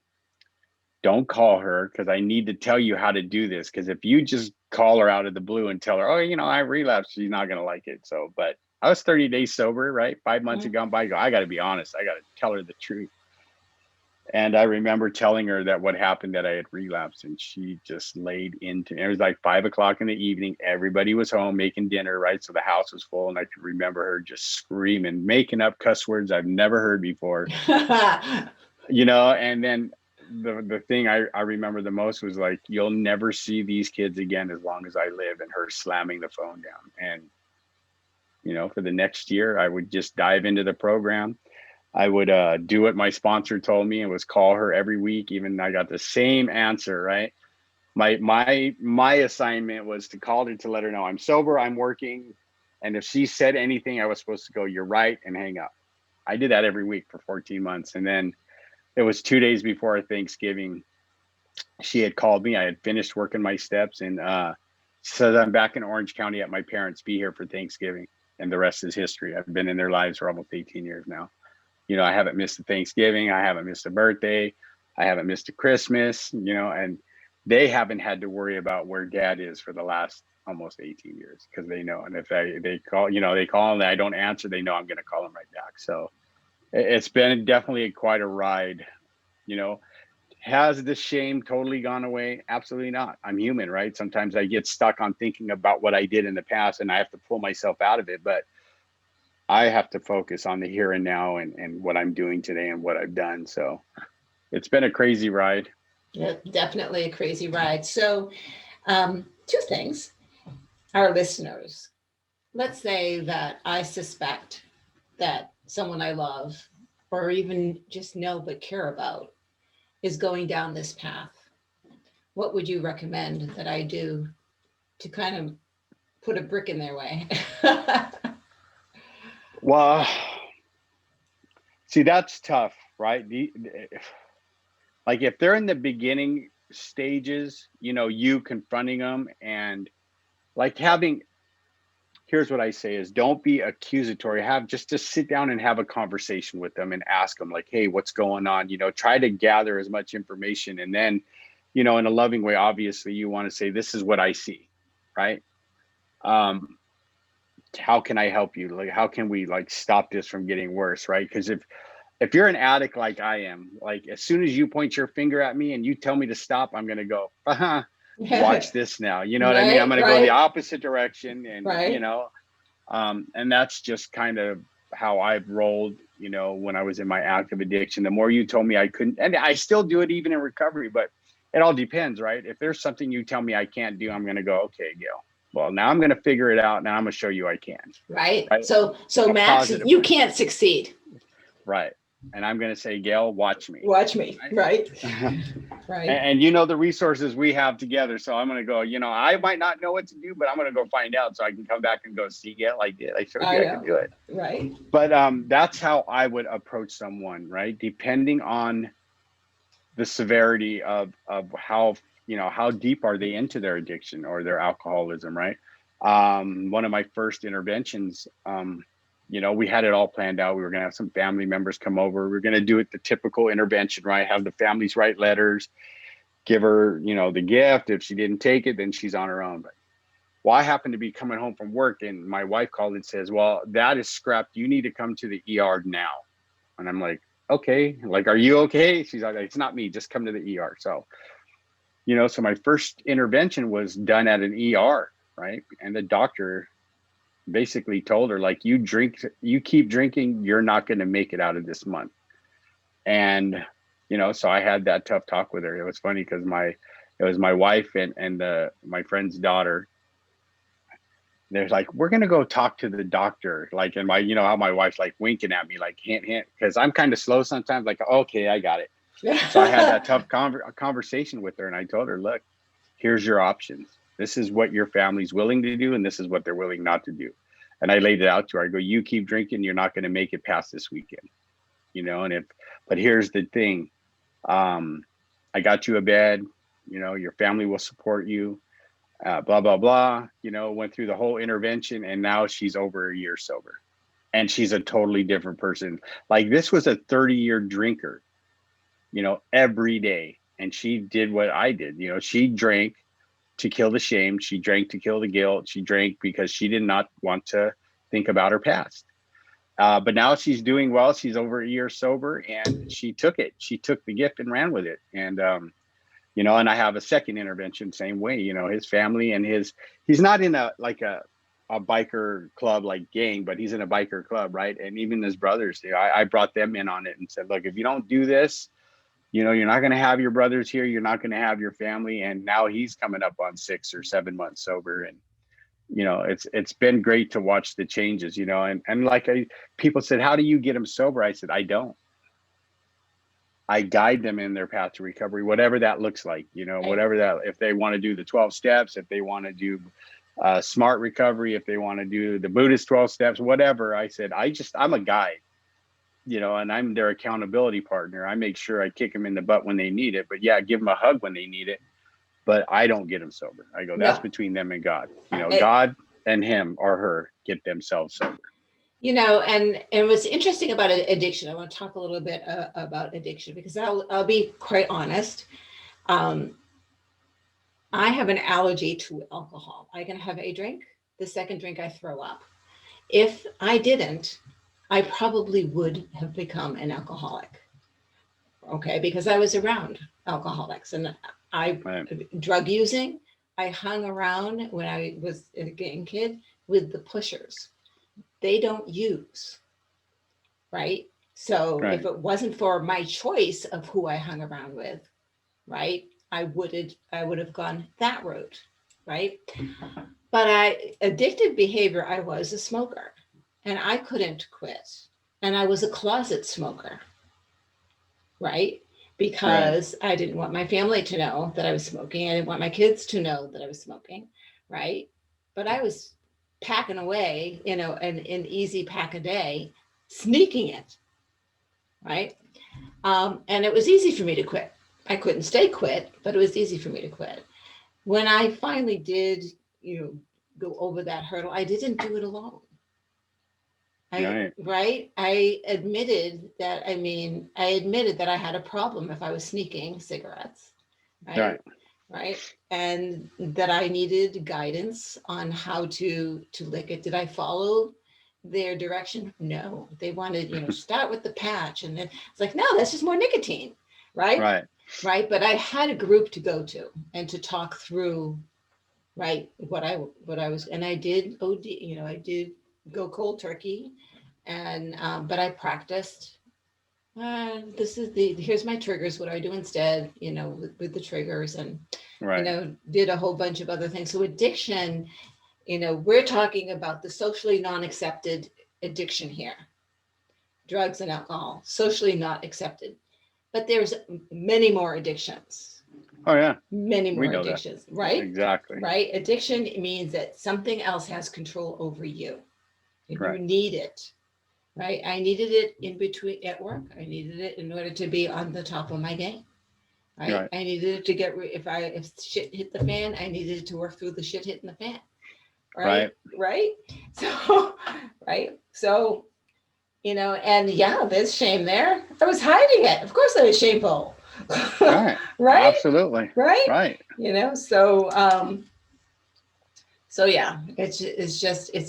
"Don't call her, because I need to tell you how to do this. Because if you just call her out of the blue and tell her, 'Oh, I relapsed,' she's not going to like it." So, but I was 30 days sober, right? 5 months had gone by. I got to be honest. I got to tell her the truth. And I remember telling her that what happened, that I had relapsed, and she just laid into it. Was like 5 o'clock in the evening. Everybody was home making dinner, right? So the house was full, and I could remember her just screaming, making up cuss words I've never heard before. And then the thing I remember the most was like, "You'll never see these kids again as long as I live," and her slamming the phone down. And, for the next year, I would just dive into the program. I would do what my sponsor told me, and was call her every week. Even I got the same answer, right? My assignment was to call her to let her know I'm sober, I'm working. And if she said anything, I was supposed to go, "You're right," and hang up. I did that every week for 14 months. And then it was 2 days before Thanksgiving. She had called me. I had finished working my steps, and said, "I'm back in Orange County at my parents'. Be here for Thanksgiving." And the rest is history. I've been in their lives for almost 18 years now. I haven't missed a Thanksgiving. I haven't missed a birthday. I haven't missed a Christmas, and they haven't had to worry about where Dad is for the last almost 18 years, because they know. And if they call, they call and I don't answer, they know I'm going to call them right back. So it's been definitely quite a ride. Has the shame totally gone away? Absolutely not. I'm human, right? Sometimes I get stuck on thinking about what I did in the past, and I have to pull myself out of it. But I have to focus on the here and now, and what I'm doing today and what I've done. So it's been a crazy ride. Yeah, definitely a crazy ride. So 2 things. Our listeners, let's say that I suspect that someone I love, or even just know but care about, is going down this path. What would you recommend that I do to kind of put a brick in their way? Well, see, that's tough, right? Like if they're in the beginning stages, you confronting them, and like here's what I say is, don't be accusatory. Have just to sit down and have a conversation with them and ask them like, "Hey, what's going on?" Try to gather as much information. And then, in a loving way, obviously you want to say, "This is what I see," right? How can I help you? Like, how can we stop this from getting worse, right? Because if you're an addict like I am, like as soon as you point your finger at me and you tell me to stop, I'm going to go, watch this now. You know what I mean? I'm going to go the opposite direction, and and that's just kind of how I've rolled, when I was in my active addiction. The more you told me I couldn't, and I still do it even in recovery, but it all depends, right? If there's something you tell me I can't do, I'm going to go, okay, Gail. Well, now I'm going to figure it out. Now I'm going to show you I can. Right. So Max, you can't succeed. Right. And I'm going to say, Gail, watch me. Watch me. Right. Right. And the resources we have together. So I'm going to go, I might not know what to do, but I'm going to go find out so I can come back and go, see, Gail, I did. I showed you I could do it. Right. But that's how I would approach someone, right? Depending on the severity of how, how deep are they into their addiction or their alcoholism, right? One of my first interventions, we had it all planned out. We were going to have some family members come over. We were going to do it the typical intervention, right? Have the families write letters, give her, the gift. If she didn't take it, then she's on her own. But I happened to be coming home from work, and my wife called and says, well, that is scrapped. You need to come to the ER now. And I'm like, okay, are you okay? She's like, it's not me, just come to the ER. So, so my first intervention was done at an ER, right? And the doctor basically told her, you keep drinking, you're not going to make it out of this month. And, so I had that tough talk with her. It was funny because it was my wife and my friend's daughter. They're like, we're going to go talk to the doctor. And how my wife's winking at me, hint, hint, because I'm kind of slow sometimes, okay, I got it. So I had that tough conversation with her. And I told her, look, here's your options. This is what your family's willing to do, and this is what they're willing not to do. And I laid it out to her. I go, you keep drinking, you're not going to make it past this weekend, but here's the thing. I got you a bed, your family will support you, blah, blah, blah, went through the whole intervention, and now she's over a year sober, and she's a totally different person. This was a 30-year drinker, every day. And she did what I did. She drank to kill the shame. She drank to kill the guilt. She drank because she did not want to think about her past. But now she's doing well. She's over a year sober, and she took it. She took the gift and ran with it. And, and I have a second intervention, same way, his family and he's not in a biker club gang, but he's in a biker club, right? And even his brothers, I brought them in on it and said, look, if you don't do this, you're not going to have your brothers here. You're not going to have your family. And now he's coming up on 6 or 7 months sober. And, it's been great to watch the changes, and people said, how do you get them sober? I said, I don't. I guide them in their path to recovery, whatever that looks like, whatever that, if they want to do the 12 steps, if they want to do smart recovery, if they want to do the Buddhist 12 steps, whatever. I said, I'm a guide. And I'm their accountability partner. I make sure I kick them in the butt when they need it, but give them a hug when they need it. But I don't get them sober. I go, that's between them and God. God and him or her get themselves sober. And what's interesting about addiction, I want to talk a little bit about addiction, because I'll be quite honest. I have an allergy to alcohol. I can have a drink. The second drink, I throw up. If I didn't, I probably would have become an alcoholic. Okay, because I was around alcoholics, and drug using. I hung around when I was a young kid with the pushers. They don't use, right? So if it wasn't for my choice of who I hung around with, right, I would have gone that route, right? But addictive behavior, I was a smoker, and I couldn't quit. And I was a closet smoker, right? Because I didn't want my family to know that I was smoking. I didn't want my kids to know that I was smoking, right? But I was packing away, an easy pack a day, sneaking it, right? And it was easy for me to quit. I couldn't stay quit, but it was easy for me to quit. When I finally did, go over that hurdle, I didn't do it alone. I admitted that I had a problem if I was sneaking cigarettes, right? And that I needed guidance on how to lick it. Did I follow their direction? No, they wanted, start with the patch, and then it's like, no, that's just more nicotine, right? right? But I had a group to go to and to talk through, right, what I was, and I did OD, I did go cold turkey, and but I practiced. This is here's my triggers. What do I do instead? With the triggers, and Right. did a whole bunch of other things. So addiction, we're talking about the socially non-accepted addiction here, drugs and alcohol, socially not accepted. But there's many more addictions. Oh yeah. Many We more know that. addictions, right? Exactly. Right? Addiction means that something else has control over you. And Right. you need it. Right? I needed it in between at work. I needed it in order to be on the top of my game. Right? Right. I needed it to get if shit hit the fan, I needed it to work through the shit hitting the fan. Right? Right? So, right? So, and yeah, there's shame there. I was hiding it. Of course I was shameful. Right. Right? Absolutely. Right? Right. So yeah, it's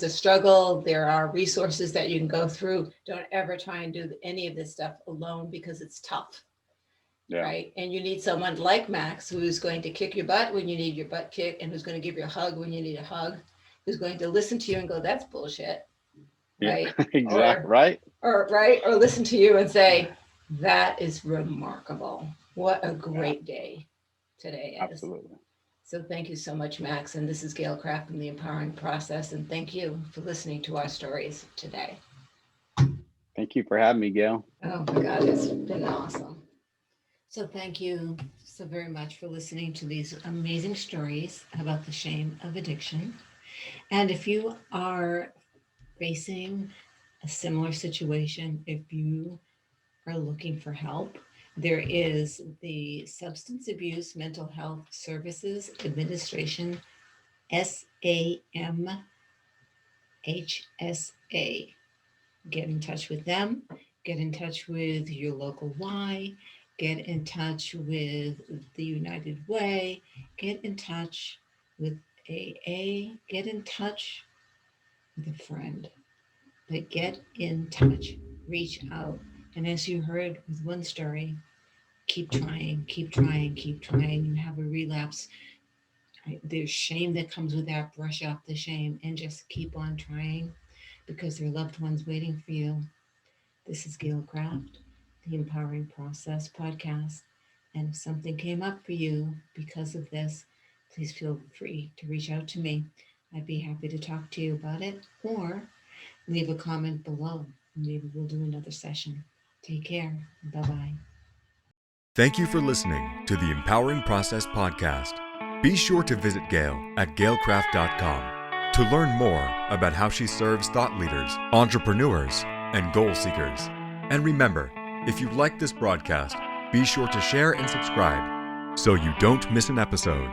a struggle. There are resources that you can go through. Don't ever try and do any of this stuff alone because it's tough. Yeah. Right. And you need someone like Max who's going to kick your butt when you need your butt kicked, and who's going to give you a hug when you need a hug, who's going to listen to you and go, that's bullshit. Right. Yeah. Exactly. Right. Or listen to you and say, that is remarkable. What a great day today is. Absolutely. So thank you so much, Max. And this is Gail Kraft from the Empowering Process. And thank you for listening to our stories today. Thank you for having me, Gail. Oh my God, it's been awesome. So thank you so very much for listening to these amazing stories about the shame of addiction. And if you are facing a similar situation, if you are looking for help, there is the Substance Abuse Mental Health Services Administration, SAMHSA. Get in touch with them, get in touch with your local Y, get in touch with the United Way, get in touch with AA, get in touch with a friend. But get in touch, reach out. And as you heard with one story, keep trying, keep trying, keep trying. You have a relapse. There's shame that comes with that. Brush off the shame and just keep on trying because there are loved ones waiting for you. This is Gail Kraft, the Empowering Process podcast. And if something came up for you because of this, please feel free to reach out to me. I'd be happy to talk to you about it, or leave a comment below. Maybe we'll do another session. Take care. Bye-bye. Thank you for listening to the Empowering Process podcast. Be sure to visit Gail at gailcraft.com to learn more about how she serves thought leaders, entrepreneurs, and goal seekers. And remember, if you like this broadcast, be sure to share and subscribe so you don't miss an episode.